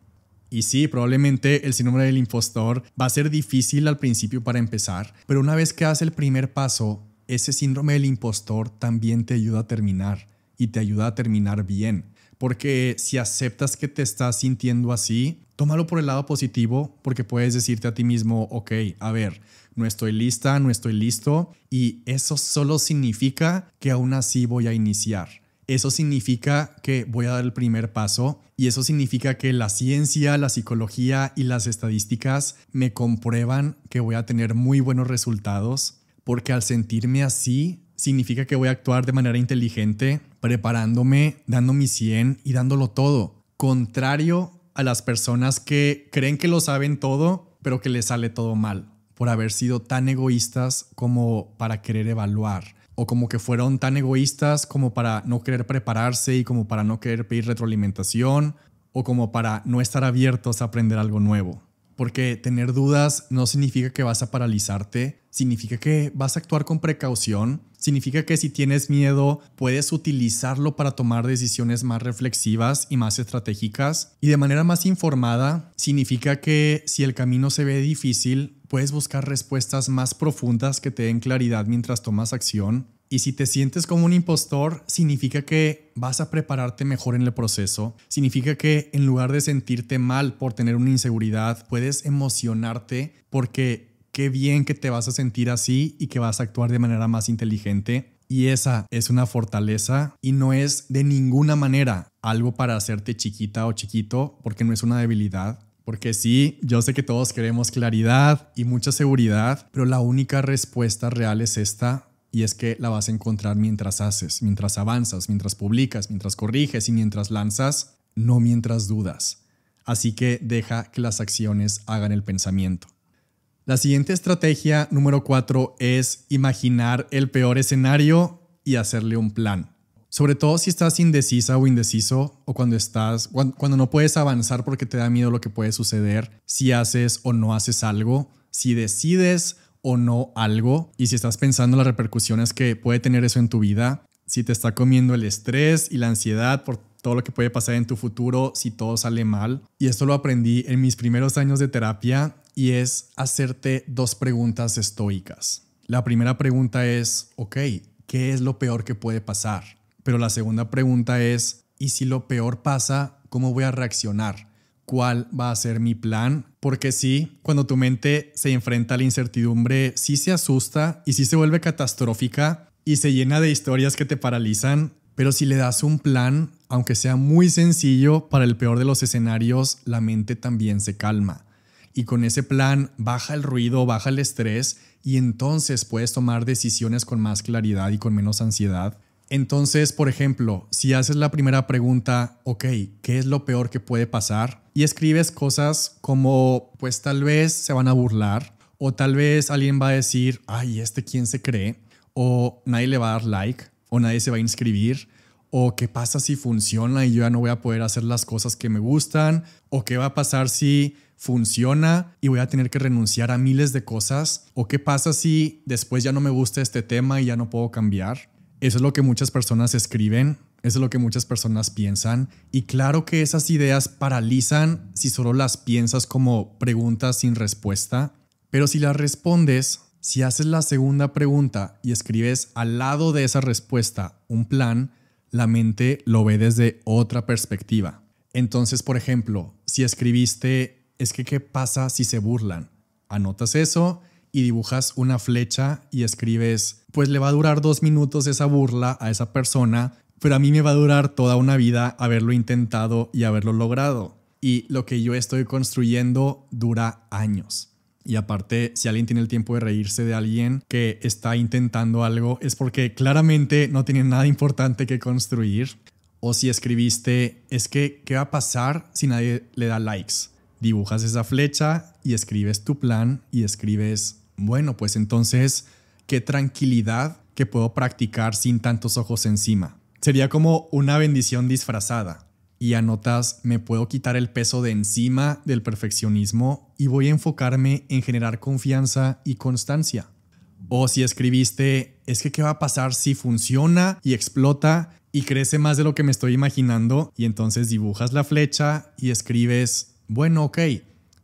Y sí, probablemente el síndrome del impostor va a ser difícil al principio para empezar, pero una vez que das el primer paso, ese síndrome del impostor también te ayuda a terminar y te ayuda a terminar bien. Porque si aceptas que te estás sintiendo así, tómalo por el lado positivo porque puedes decirte a ti mismo, ok, a ver, no estoy lista, no estoy listo y eso solo significa que aún así voy a iniciar. Eso significa que voy a dar el primer paso y eso significa que la ciencia, la psicología y las estadísticas me comprueban que voy a tener muy buenos resultados porque al sentirme así significa que voy a actuar de manera inteligente, preparándome, dando mi 100 y dándolo todo. Contrario a las personas que creen que lo saben todo, pero que les sale todo mal por haber sido tan egoístas como para querer evaluar. O como que fueron tan egoístas como para no querer prepararse y como para no querer pedir retroalimentación o como para no estar abiertos a aprender algo nuevo. Porque tener dudas no significa que vas a paralizarte, significa que vas a actuar con precaución, significa que si tienes miedo puedes utilizarlo para tomar decisiones más reflexivas y más estratégicas y de manera más informada, significa que si el camino se ve difícil puedes buscar respuestas más profundas que te den claridad mientras tomas acción. Y si te sientes como un impostor, significa que vas a prepararte mejor en el proceso. Significa que en lugar de sentirte mal por tener una inseguridad, puedes emocionarte porque qué bien que te vas a sentir así y que vas a actuar de manera más inteligente. Y esa es una fortaleza y no es de ninguna manera algo para hacerte chiquita o chiquito porque no es una debilidad. Porque sí, yo sé que todos queremos claridad y mucha seguridad, pero la única respuesta real es esta, y es que la vas a encontrar mientras haces, mientras avanzas, mientras publicas, mientras corriges y mientras lanzas, no mientras dudas. Así que deja que las acciones hagan el pensamiento. La siguiente estrategia, número 4, es imaginar el peor escenario y hacerle un plan. Sobre todo si estás indecisa o indeciso o cuando no puedes avanzar porque te da miedo lo que puede suceder, si haces o no haces algo, si decides o no algo, y si estás pensando en las repercusiones que puede tener eso en tu vida, si te está comiendo el estrés y la ansiedad por todo lo que puede pasar en tu futuro si todo sale mal. Y esto lo aprendí en mis primeros años de terapia, y es hacerte 2 preguntas estoicas. La primera pregunta es, ok, ¿qué es lo peor que puede pasar? Pero la segunda pregunta es, ¿y si lo peor pasa, cómo voy a reaccionar? ¿Cuál va a ser mi plan? Porque sí, cuando tu mente se enfrenta a la incertidumbre, sí se asusta y sí se vuelve catastrófica y se llena de historias que te paralizan. Pero si le das un plan, aunque sea muy sencillo, para el peor de los escenarios, la mente también se calma. Y con ese plan baja el ruido, baja el estrés, y entonces puedes tomar decisiones con más claridad y con menos ansiedad. Entonces, por ejemplo, si haces la primera pregunta, ok, ¿qué es lo peor que puede pasar? Y escribes cosas como, pues tal vez se van a burlar, o tal vez alguien va a decir, ay, ¿quién se cree? O nadie le va a dar like, o nadie se va a inscribir, o qué pasa si funciona y yo ya no voy a poder hacer las cosas que me gustan, o qué va a pasar si funciona y voy a tener que renunciar a miles de cosas, o qué pasa si después ya no me gusta este tema y ya no puedo cambiar. Eso es lo que muchas personas escriben, eso es lo que muchas personas piensan, y claro que esas ideas paralizan si solo las piensas como preguntas sin respuesta, pero si las respondes, si haces la segunda pregunta y escribes al lado de esa respuesta un plan, la mente lo ve desde otra perspectiva. Entonces, por ejemplo, si escribiste, ¿qué pasa si se burlan? Anotas eso y dibujas una flecha y escribes, pues le va a durar 2 minutos esa burla a esa persona, pero a mí me va a durar toda una vida haberlo intentado y haberlo logrado. Y lo que yo estoy construyendo dura años. Y aparte, si alguien tiene el tiempo de reírse de alguien que está intentando algo, es porque claramente no tiene nada importante que construir. O si escribiste, ¿qué va a pasar si nadie le da likes? Dibujas esa flecha y escribes tu plan y escribes, bueno, pues entonces, qué tranquilidad que puedo practicar sin tantos ojos encima. Sería como una bendición disfrazada. Y anotas, me puedo quitar el peso de encima del perfeccionismo y voy a enfocarme en generar confianza y constancia. O si escribiste, ¿qué va a pasar si funciona y explota y crece más de lo que me estoy imaginando? Y entonces dibujas la flecha y escribes, bueno, ok,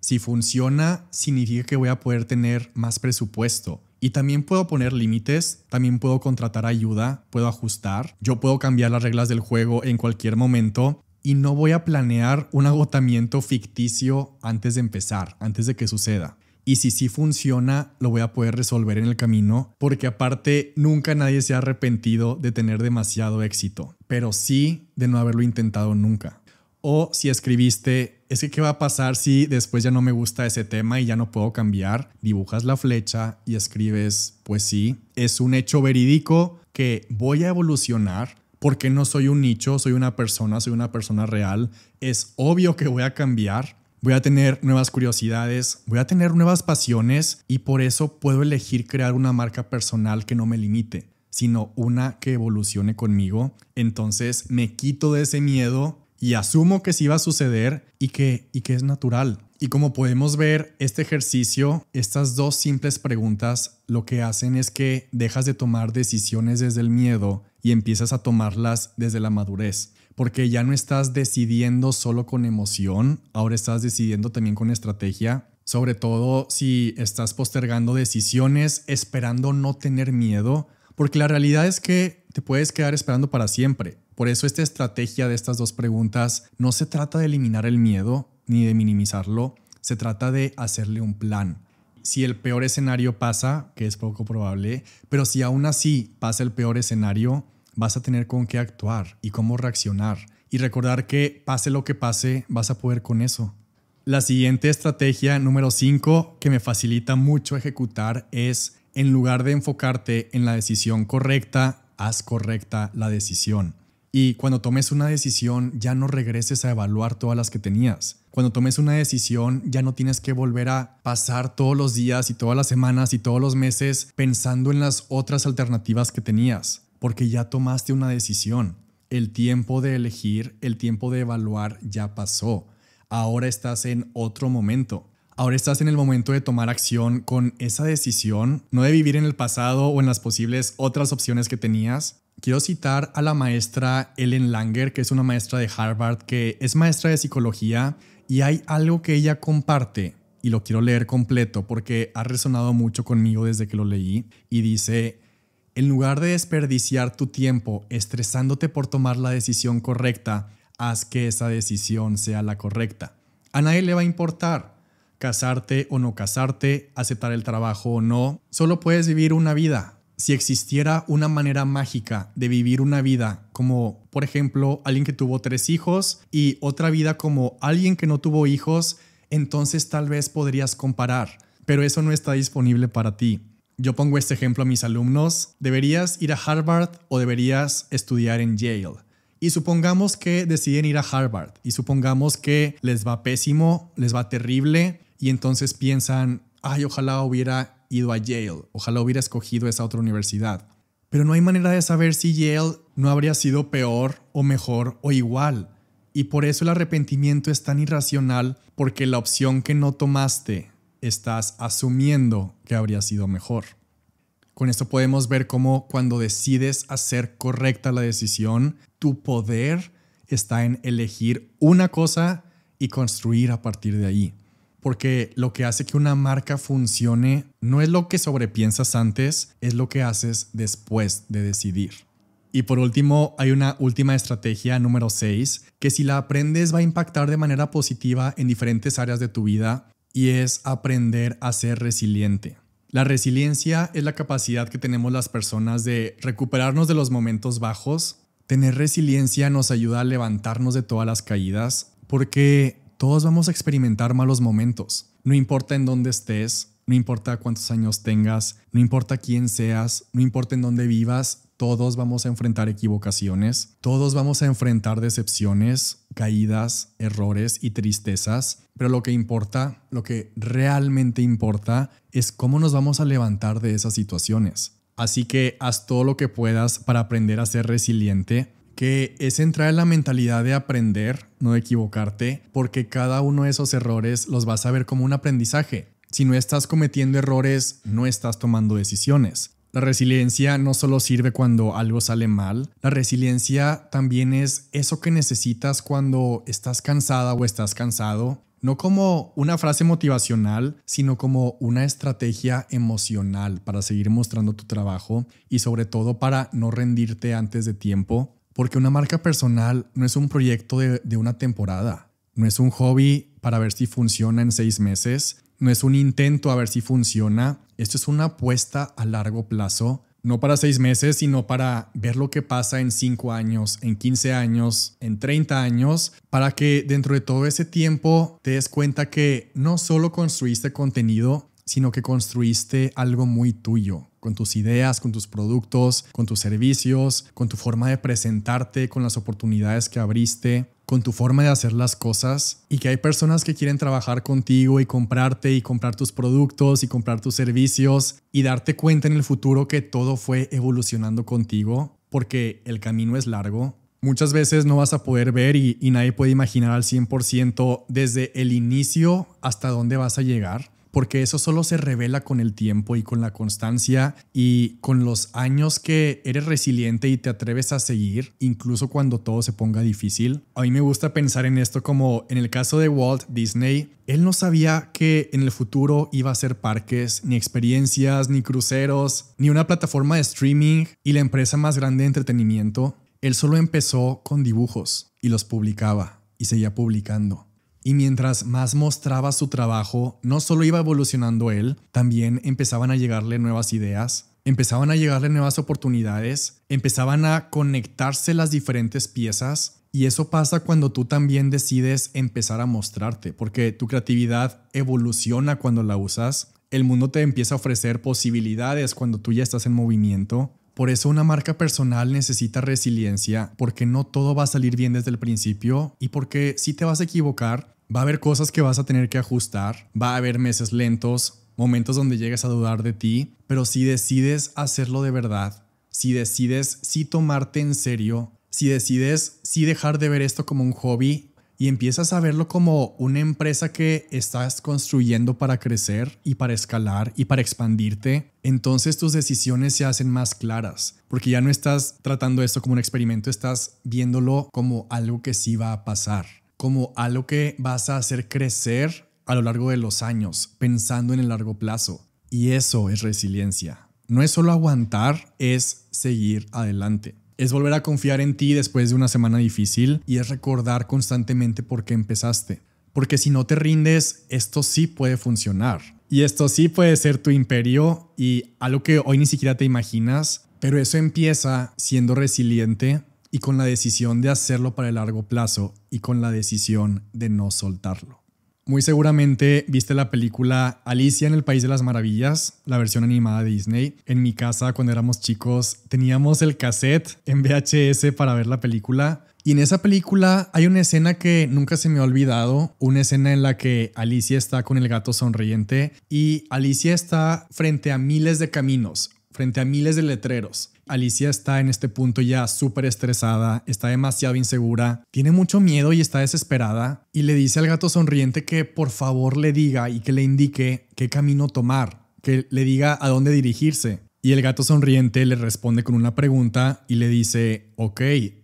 si funciona significa que voy a poder tener más presupuesto. Y también puedo poner límites, también puedo contratar ayuda, puedo ajustar, yo puedo cambiar las reglas del juego en cualquier momento. Y no voy a planear un agotamiento ficticio antes de empezar, antes de que suceda. Y si sí funciona, lo voy a poder resolver en el camino, porque aparte nunca nadie se ha arrepentido de tener demasiado éxito, pero sí de no haberlo intentado nunca. O si escribiste, ¿qué va a pasar si después ya no me gusta ese tema y ya no puedo cambiar? Dibujas la flecha y escribes, pues sí, es un hecho verídico que voy a evolucionar. Porque no soy un nicho, soy una persona real. Es obvio que voy a cambiar, voy a tener nuevas curiosidades, voy a tener nuevas pasiones y por eso puedo elegir crear una marca personal que no me limite, sino una que evolucione conmigo. Entonces me quito de ese miedo y asumo que sí va a suceder y que es natural. Y como podemos ver, este ejercicio, estas 2 simples preguntas, lo que hacen es que dejas de tomar decisiones desde el miedo y empiezas a tomarlas desde la madurez, porque ya no estás decidiendo solo con emoción, ahora estás decidiendo también con estrategia, sobre todo si estás postergando decisiones esperando no tener miedo, porque la realidad es que te puedes quedar esperando para siempre. Por eso esta estrategia de estas 2 preguntas no se trata de eliminar el miedo ni de minimizarlo, se trata de hacerle un plan. Si el peor escenario pasa, que es poco probable, pero si aún así pasa el peor escenario, vas a tener con qué actuar y cómo reaccionar. Y recordar que pase lo que pase, vas a poder con eso. La siguiente estrategia número 5 que me facilita mucho ejecutar es, en lugar de enfocarte en la decisión correcta, haz correcta la decisión. Y cuando tomes una decisión, ya no regreses a evaluar todas las que tenías. Cuando tomes una decisión, ya no tienes que volver a pasar todos los días y todas las semanas y todos los meses pensando en las otras alternativas que tenías, porque ya tomaste una decisión. El tiempo de elegir, el tiempo de evaluar ya pasó. Ahora estás en otro momento. Ahora estás en el momento de tomar acción con esa decisión, no de vivir en el pasado o en las posibles otras opciones que tenías. Quiero citar a la maestra Ellen Langer, que es una maestra de Harvard, que es maestra de psicología, y hay algo que ella comparte, y lo quiero leer completo porque ha resonado mucho conmigo desde que lo leí, y dice: en lugar de desperdiciar tu tiempo estresándote por tomar la decisión correcta, haz que esa decisión sea la correcta. A nadie le va a importar casarte o no casarte, aceptar el trabajo o no, solo puedes vivir una vida. Si existiera una manera mágica de vivir una vida como, por ejemplo, alguien que tuvo 3 hijos y otra vida como alguien que no tuvo hijos, entonces tal vez podrías comparar, pero eso no está disponible para ti. Yo pongo este ejemplo a mis alumnos: deberías ir a Harvard o deberías estudiar en Yale. Y supongamos que deciden ir a Harvard y supongamos que les va pésimo, les va terrible y entonces piensan: ay, ojalá hubiera ido a Yale, ojalá hubiera escogido esa otra universidad. Pero no hay manera de saber si Yale no habría sido peor o mejor o igual. Y por eso el arrepentimiento es tan irracional, porque la opción que no tomaste estás asumiendo que habría sido mejor. Con esto podemos ver cómo cuando decides hacer correcta la decisión, tu poder está en elegir una cosa y construir a partir de ahí. Porque lo que hace que una marca funcione no es lo que sobrepiensas antes, es lo que haces después de decidir. Y por último, hay una última estrategia número 6, que si la aprendes va a impactar de manera positiva en diferentes áreas de tu vida, y es aprender a ser resiliente. La resiliencia es la capacidad que tenemos las personas de recuperarnos de los momentos bajos. Tener resiliencia nos ayuda a levantarnos de todas las caídas, porque todos vamos a experimentar malos momentos. No importa en dónde estés, no importa cuántos años tengas, no importa quién seas, no importa en dónde vivas, todos vamos a enfrentar equivocaciones, todos vamos a enfrentar decepciones, caídas, errores y tristezas. Pero lo que importa, lo que realmente importa, es cómo nos vamos a levantar de esas situaciones. Así que haz todo lo que puedas para aprender a ser resiliente, que es entrar en la mentalidad de aprender, no de equivocarte, porque cada uno de esos errores los vas a ver como un aprendizaje. Si no estás cometiendo errores, no estás tomando decisiones. La resiliencia no solo sirve cuando algo sale mal, la resiliencia también es eso que necesitas cuando estás cansada o estás cansado, no como una frase motivacional, sino como una estrategia emocional para seguir mostrando tu trabajo y sobre todo para no rendirte antes de tiempo. Porque una marca personal no es un proyecto de una temporada, no es un hobby para ver si funciona en 6 meses, no es un intento a ver si funciona. Esto es una apuesta a largo plazo, no para 6 meses, sino para ver lo que pasa en 5 años, en 15 años, en 30 años, para que dentro de todo ese tiempo te des cuenta que no solo construiste contenido, sino que construiste algo muy tuyo, con tus ideas, con tus productos, con tus servicios, con tu forma de presentarte, con las oportunidades que abriste, con tu forma de hacer las cosas, y que hay personas que quieren trabajar contigo y comprarte y comprar tus productos y comprar tus servicios y darte cuenta en el futuro que todo fue evolucionando contigo, porque el camino es largo. Muchas veces no vas a poder ver y nadie puede imaginar al 100% desde el inicio hasta dónde vas a llegar, porque eso solo se revela con el tiempo y con la constancia y con los años que eres resiliente y te atreves a seguir, incluso cuando todo se ponga difícil. A mí me gusta pensar en esto como en el caso de Walt Disney. Él no sabía que en el futuro iba a ser parques, ni experiencias, ni cruceros, ni una plataforma de streaming y la empresa más grande de entretenimiento. Él solo empezó con dibujos y los publicaba y seguía publicando. Y mientras más mostraba su trabajo, no solo iba evolucionando él, también empezaban a llegarle nuevas ideas, empezaban a llegarle nuevas oportunidades, empezaban a conectarse las diferentes piezas Y eso pasa cuando tú también decides empezar a mostrarte, porque tu creatividad evoluciona cuando la usas. El mundo te empieza a ofrecer posibilidades cuando tú ya estás en movimiento. Por eso una marca personal necesita resiliencia, porque no todo va a salir bien desde el principio y porque si te vas a equivocar, va a haber cosas que vas a tener que ajustar, va a haber meses lentos, momentos donde llegues a dudar de ti, pero si decides hacerlo de verdad, si decides sí tomarte en serio, si decides sí dejar de ver esto como un hobby y empiezas a verlo como una empresa que estás construyendo para crecer y para escalar y para expandirte, entonces tus decisiones se hacen más claras, porque ya no estás tratando esto como un experimento, estás viéndolo como algo que sí va a pasar, como algo que vas a hacer crecer a lo largo de los años, pensando en el largo plazo. Y eso es resiliencia. No es solo aguantar, es seguir adelante. Es volver a confiar en ti después de una semana difícil y es recordar constantemente por qué empezaste. Porque si no te rindes, esto sí puede funcionar. Y esto sí puede ser tu imperio y algo que hoy ni siquiera te imaginas, pero eso empieza siendo resiliente y con la decisión de hacerlo para el largo plazo y con la decisión de no soltarlo. Muy seguramente viste la película Alicia en el País de las Maravillas, la versión animada de Disney. En mi casa, cuando éramos chicos, teníamos el cassette en VHS para ver la película. Y en esa película hay una escena que nunca se me ha olvidado, una escena en la que Alicia está con el gato sonriente y Alicia está frente a miles de caminos, frente a miles de letreros. Alicia está en este punto ya súper estresada, está demasiado insegura, tiene mucho miedo y está desesperada y le dice al gato sonriente que por favor le diga y que le indique qué camino tomar, que le diga a dónde dirigirse. Y el gato sonriente le responde con una pregunta y le dice, ok,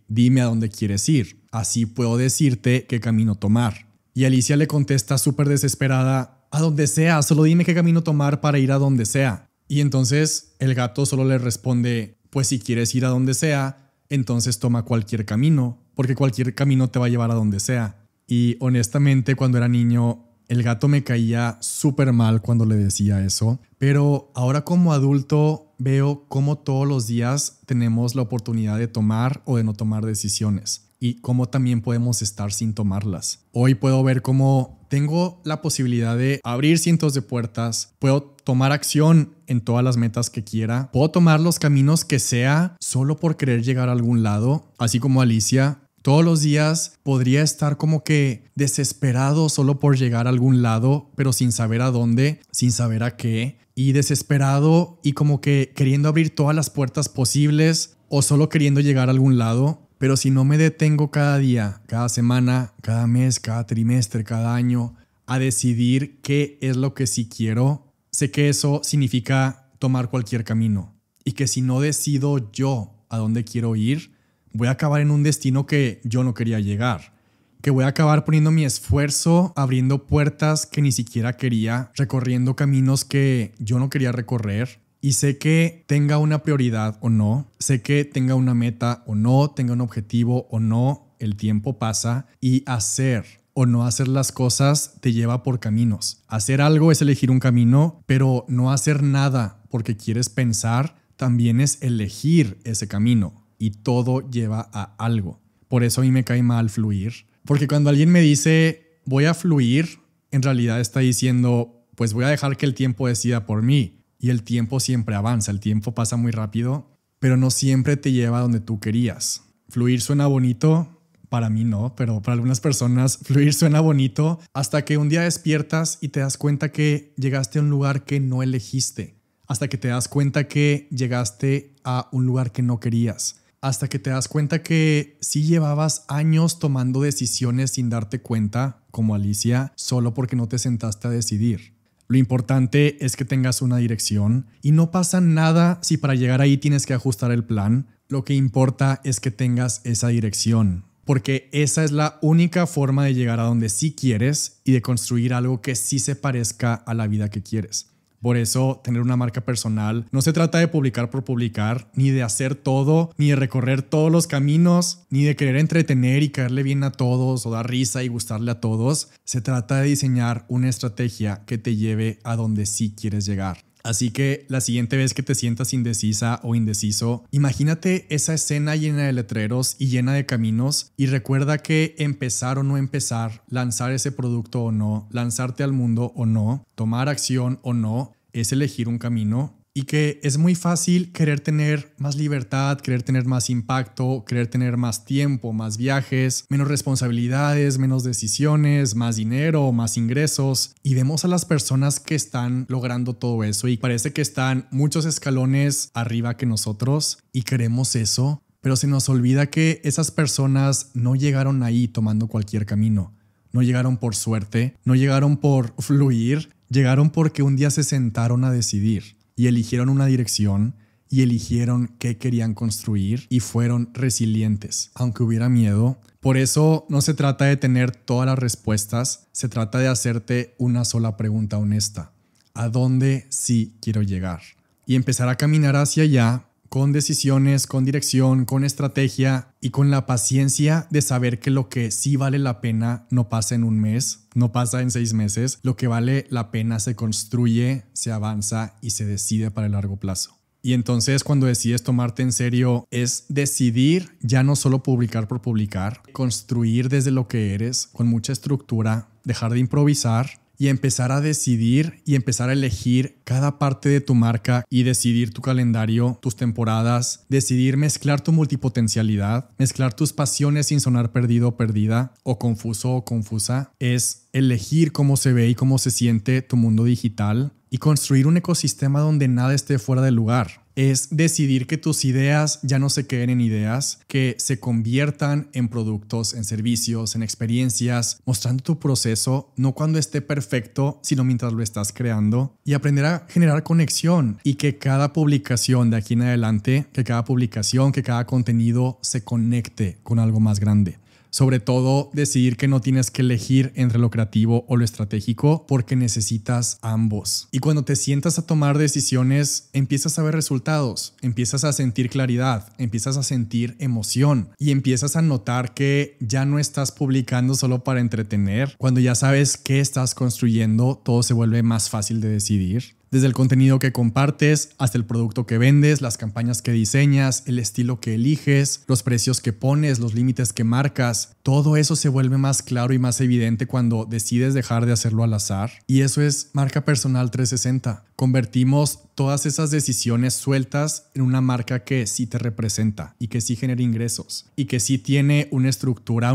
dime a dónde quieres ir, así puedo decirte qué camino tomar. Y Alicia le contesta súper desesperada, a donde sea, solo dime qué camino tomar para ir a donde sea. Y entonces el gato solo le responde, pues si quieres ir a donde sea, entonces toma cualquier camino, porque cualquier camino te va a llevar a donde sea. Y honestamente, cuando era niño, el gato me caía súper mal cuando le decía eso, pero ahora como adulto veo cómo todos los días tenemos la oportunidad de tomar o de no tomar decisiones y cómo también podemos estar sin tomarlas. Hoy puedo ver cómo tengo la posibilidad de abrir cientos de puertas, puedo tomar acción en todas las metas que quiera, puedo tomar los caminos que sea solo por querer llegar a algún lado, así como Alicia. Todos los días podría estar como que desesperado solo por llegar a algún lado, pero sin saber a dónde, sin saber a qué, y desesperado y como que queriendo abrir todas las puertas posibles o solo queriendo llegar a algún lado. Pero si no me detengo cada día, cada semana, cada mes, cada trimestre, cada año a decidir qué es lo que sí quiero, sé que eso significa tomar cualquier camino y que si no decido yo a dónde quiero ir, voy a acabar en un destino que yo no quería llegar, que voy a acabar poniendo mi esfuerzo, abriendo puertas que ni siquiera quería, recorriendo caminos que yo no quería recorrer. Y sé que tenga una prioridad o no, sé que tenga una meta o no, tenga un objetivo o no, el tiempo pasa y hacer o no hacer las cosas te lleva por caminos. Hacer algo es elegir un camino, pero no hacer nada porque quieres pensar también es elegir ese camino y todo lleva a algo. Por eso a mí me cae mal fluir, porque cuando alguien me dice voy a fluir, en realidad está diciendo pues voy a dejar que el tiempo decida por mí. Y el tiempo siempre avanza, el tiempo pasa muy rápido, pero no siempre te lleva a donde tú querías. Fluir suena bonito, para mí no, pero para algunas personas fluir suena bonito hasta que un día despiertas y te das cuenta que llegaste a un lugar que no elegiste, hasta que te das cuenta que llegaste a un lugar que no querías, hasta que te das cuenta que sí llevabas años tomando decisiones sin darte cuenta, como Alicia, solo porque no te sentaste a decidir. Lo importante es que tengas una dirección y no pasa nada si para llegar ahí tienes que ajustar el plan. Lo que importa es que tengas esa dirección, porque esa es la única forma de llegar a donde sí quieres y de construir algo que sí se parezca a la vida que quieres. Por eso, tener una marca personal no se trata de publicar por publicar, ni de hacer todo, ni de recorrer todos los caminos, ni de querer entretener y caerle bien a todos o dar risa y gustarle a todos. Se trata de diseñar una estrategia que te lleve a donde sí quieres llegar. Así que la siguiente vez que te sientas indecisa o indeciso, imagínate esa escena llena de letreros y llena de caminos y recuerda que empezar o no empezar, lanzar ese producto o no, lanzarte al mundo o no, tomar acción o no, es elegir un camino. Y que es muy fácil querer tener más libertad, querer tener más impacto, querer tener más tiempo, más viajes, menos responsabilidades, menos decisiones, más dinero, más ingresos. Y vemos a las personas que están logrando todo eso y parece que están muchos escalones arriba que nosotros y queremos eso, pero se nos olvida que esas personas no llegaron ahí tomando cualquier camino. No llegaron por suerte, no llegaron por fluir, llegaron porque un día se sentaron a decidir. Y eligieron una dirección y eligieron qué querían construir y fueron resilientes, aunque hubiera miedo. Por eso no se trata de tener todas las respuestas, se trata de hacerte una sola pregunta honesta. ¿A dónde sí quiero llegar? Y empezar a caminar hacia allá con decisiones, con dirección, con estrategia y con la paciencia de saber que lo que sí vale la pena no pasa en un mes, no pasa en 6 meses. Lo que vale la pena se construye, se avanza y se decide para el largo plazo. Y entonces cuando decides tomarte en serio es decidir ya no solo publicar por publicar, construir desde lo que eres con mucha estructura, dejar de improvisar y empezar a decidir y empezar a elegir cada parte de tu marca y decidir tu calendario, tus temporadas, decidir mezclar tu multipotencialidad, mezclar tus pasiones sin sonar perdido o perdida o confuso o confusa. Es elegir cómo se ve y cómo se siente tu mundo digital y construir un ecosistema donde nada esté fuera de lugar. Es decidir que tus ideas ya no se queden en ideas, que se conviertan en productos, en servicios, en experiencias, mostrando tu proceso, no cuando esté perfecto, sino mientras lo estás creando, y aprender a generar conexión y que cada publicación de aquí en adelante, que cada publicación, que cada contenido se conecte con algo más grande. Sobre todo, decidir que no tienes que elegir entre lo creativo o lo estratégico porque necesitas ambos. Y cuando te sientas a tomar decisiones, empiezas a ver resultados, empiezas a sentir claridad, empiezas a sentir emoción y empiezas a notar que ya no estás publicando solo para entretener. Cuando ya sabes qué estás construyendo, todo se vuelve más fácil de decidir. Desde el contenido que compartes hasta el producto que vendes, las campañas que diseñas, el estilo que eliges, los precios que pones, los límites que marcas, todo eso se vuelve más claro y más evidente cuando decides dejar de hacerlo al azar. Y eso es Marca Personal 360. Convertimos todas esas decisiones sueltas en una marca que sí te representa y que sí genera ingresos y que sí tiene una estructura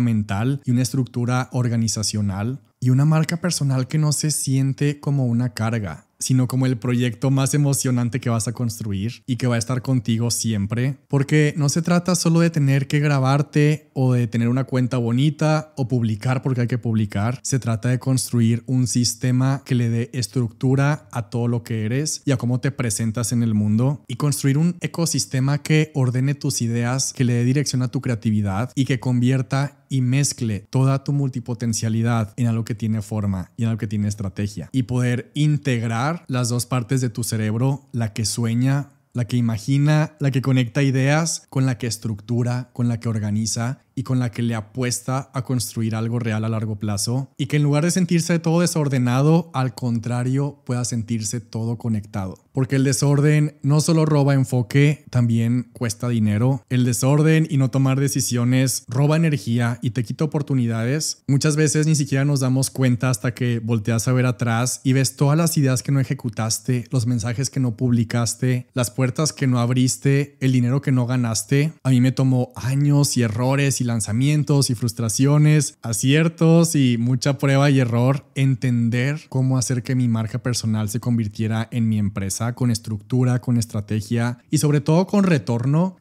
mental y una estructura organizacional y una marca personal que no se siente como una carga, sino como el proyecto más emocionante que vas a construir y que va a estar contigo siempre, porque no se trata solo de tener que grabarte o de tener una cuenta bonita o publicar porque hay que publicar. Se trata de construir un sistema que le dé estructura a todo lo que eres y a cómo te presentas en el mundo y construir un ecosistema que ordene tus ideas, que le dé dirección a tu creatividad y que convierta y mezcle toda tu multipotencialidad en algo que tiene forma y en algo que tiene estrategia y poder integrar las dos partes de tu cerebro, la que sueña, la que imagina, la que conecta ideas, con la que estructura, con la que organiza y con la que le apuesta a construir algo real a largo plazo y que en lugar de sentirse todo desordenado, al contrario, pueda sentirse todo conectado. Porque el desorden no solo roba enfoque, también cuesta dinero. El desorden y no tomar decisiones roba energía y te quita oportunidades. Muchas veces ni siquiera nos damos cuenta hasta que volteas a ver atrás y ves todas las ideas que no ejecutaste, los mensajes que no publicaste, las puertas que no abriste, el dinero que no ganaste. A mí me tomó años y errores y lanzamientos y frustraciones, aciertos y mucha prueba y error, entender cómo hacer que mi marca personal se convirtiera en mi empresa con estructura, con estrategia y sobre todo con retorno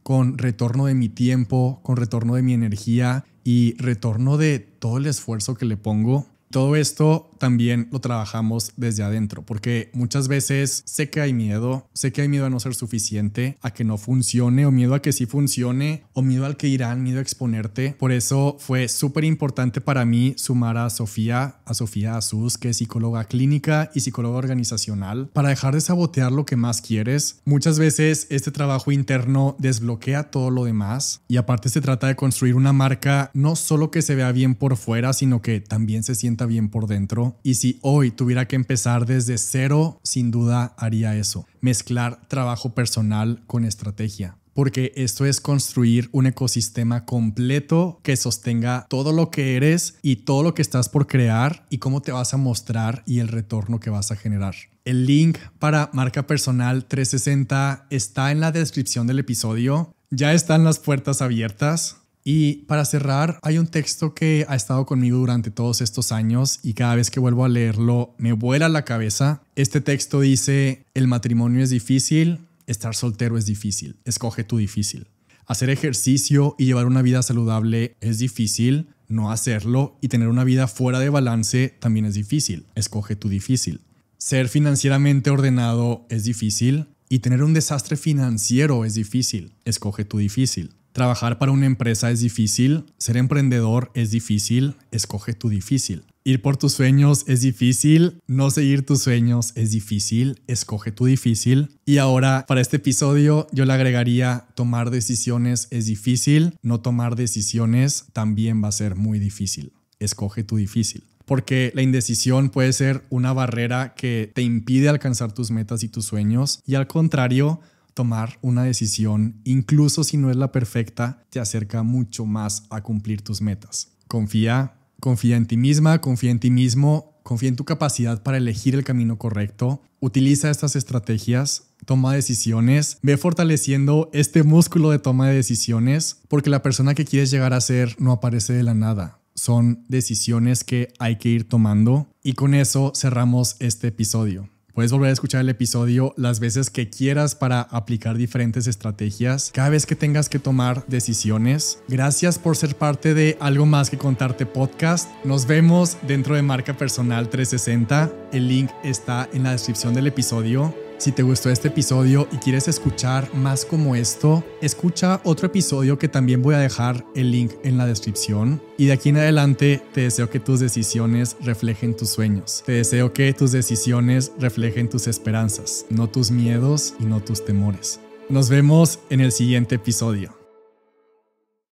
de mi tiempo, con retorno de mi energía y retorno de todo el esfuerzo que le pongo. Todo esto también lo trabajamos desde adentro, porque muchas veces sé que hay miedo a no ser suficiente, a que no funcione, o miedo a que sí funcione, o miedo al que dirán, miedo a exponerte. Por eso fue súper importante para mí sumar a Sofía Asus, que es psicóloga clínica y psicóloga organizacional, para dejar de sabotear lo que más quieres. Muchas veces este trabajo interno desbloquea todo lo demás, y aparte se trata de construir una marca no solo que se vea bien por fuera, sino que también se sienta bien por dentro. cero. Y si hoy tuviera que empezar desde cero, sin duda haría eso. Mezclar trabajo personal con estrategia. Porque esto es construir un ecosistema completo que sostenga todo lo que eres y todo lo que estás por crear y cómo te vas a mostrar y el retorno que vas a generar. El link para Marca Personal 360 está en la descripción del episodio. Ya están las puertas abiertas. Y para cerrar, hay un texto que ha estado conmigo durante todos estos años y cada vez que vuelvo a leerlo me vuela la cabeza. Este texto dice: el matrimonio es difícil, estar soltero es difícil, escoge tu difícil. Hacer ejercicio y llevar una vida saludable es difícil, no hacerlo y tener una vida fuera de balance también es difícil, escoge tu difícil. Ser financieramente ordenado es difícil y tener un desastre financiero es difícil, escoge tu difícil. Trabajar para una empresa es difícil, ser emprendedor es difícil, escoge tu difícil. Ir por tus sueños es difícil, no seguir tus sueños es difícil, escoge tu difícil. Y ahora, para este episodio, yo le agregaría: tomar decisiones es difícil, no tomar decisiones también va a ser muy difícil, escoge tu difícil. Porque la indecisión puede ser una barrera que te impide alcanzar tus metas y tus sueños, y al contrario, tomar una decisión, incluso si no es la perfecta, te acerca mucho más a cumplir tus metas. Confía en ti misma, confía en ti mismo, confía en tu capacidad para elegir el camino correcto. Utiliza estas estrategias, toma decisiones, ve fortaleciendo este músculo de toma de decisiones, porque la persona que quieres llegar a ser no aparece de la nada. Son decisiones que hay que ir tomando, y con eso cerramos este episodio. Puedes volver a escuchar el episodio las veces que quieras para aplicar diferentes estrategias cada vez que tengas que tomar decisiones. Gracias por ser parte de Algo Más que Contarte Podcast. Nos vemos dentro de Marca Personal 360. El link está en la descripción del episodio. Si te gustó este episodio y quieres escuchar más como esto, escucha otro episodio que también voy a dejar el link en la descripción. Y de aquí en adelante te deseo que tus decisiones reflejen tus sueños. Te deseo que tus decisiones reflejen tus esperanzas, no tus miedos y no tus temores. Nos vemos en el siguiente episodio.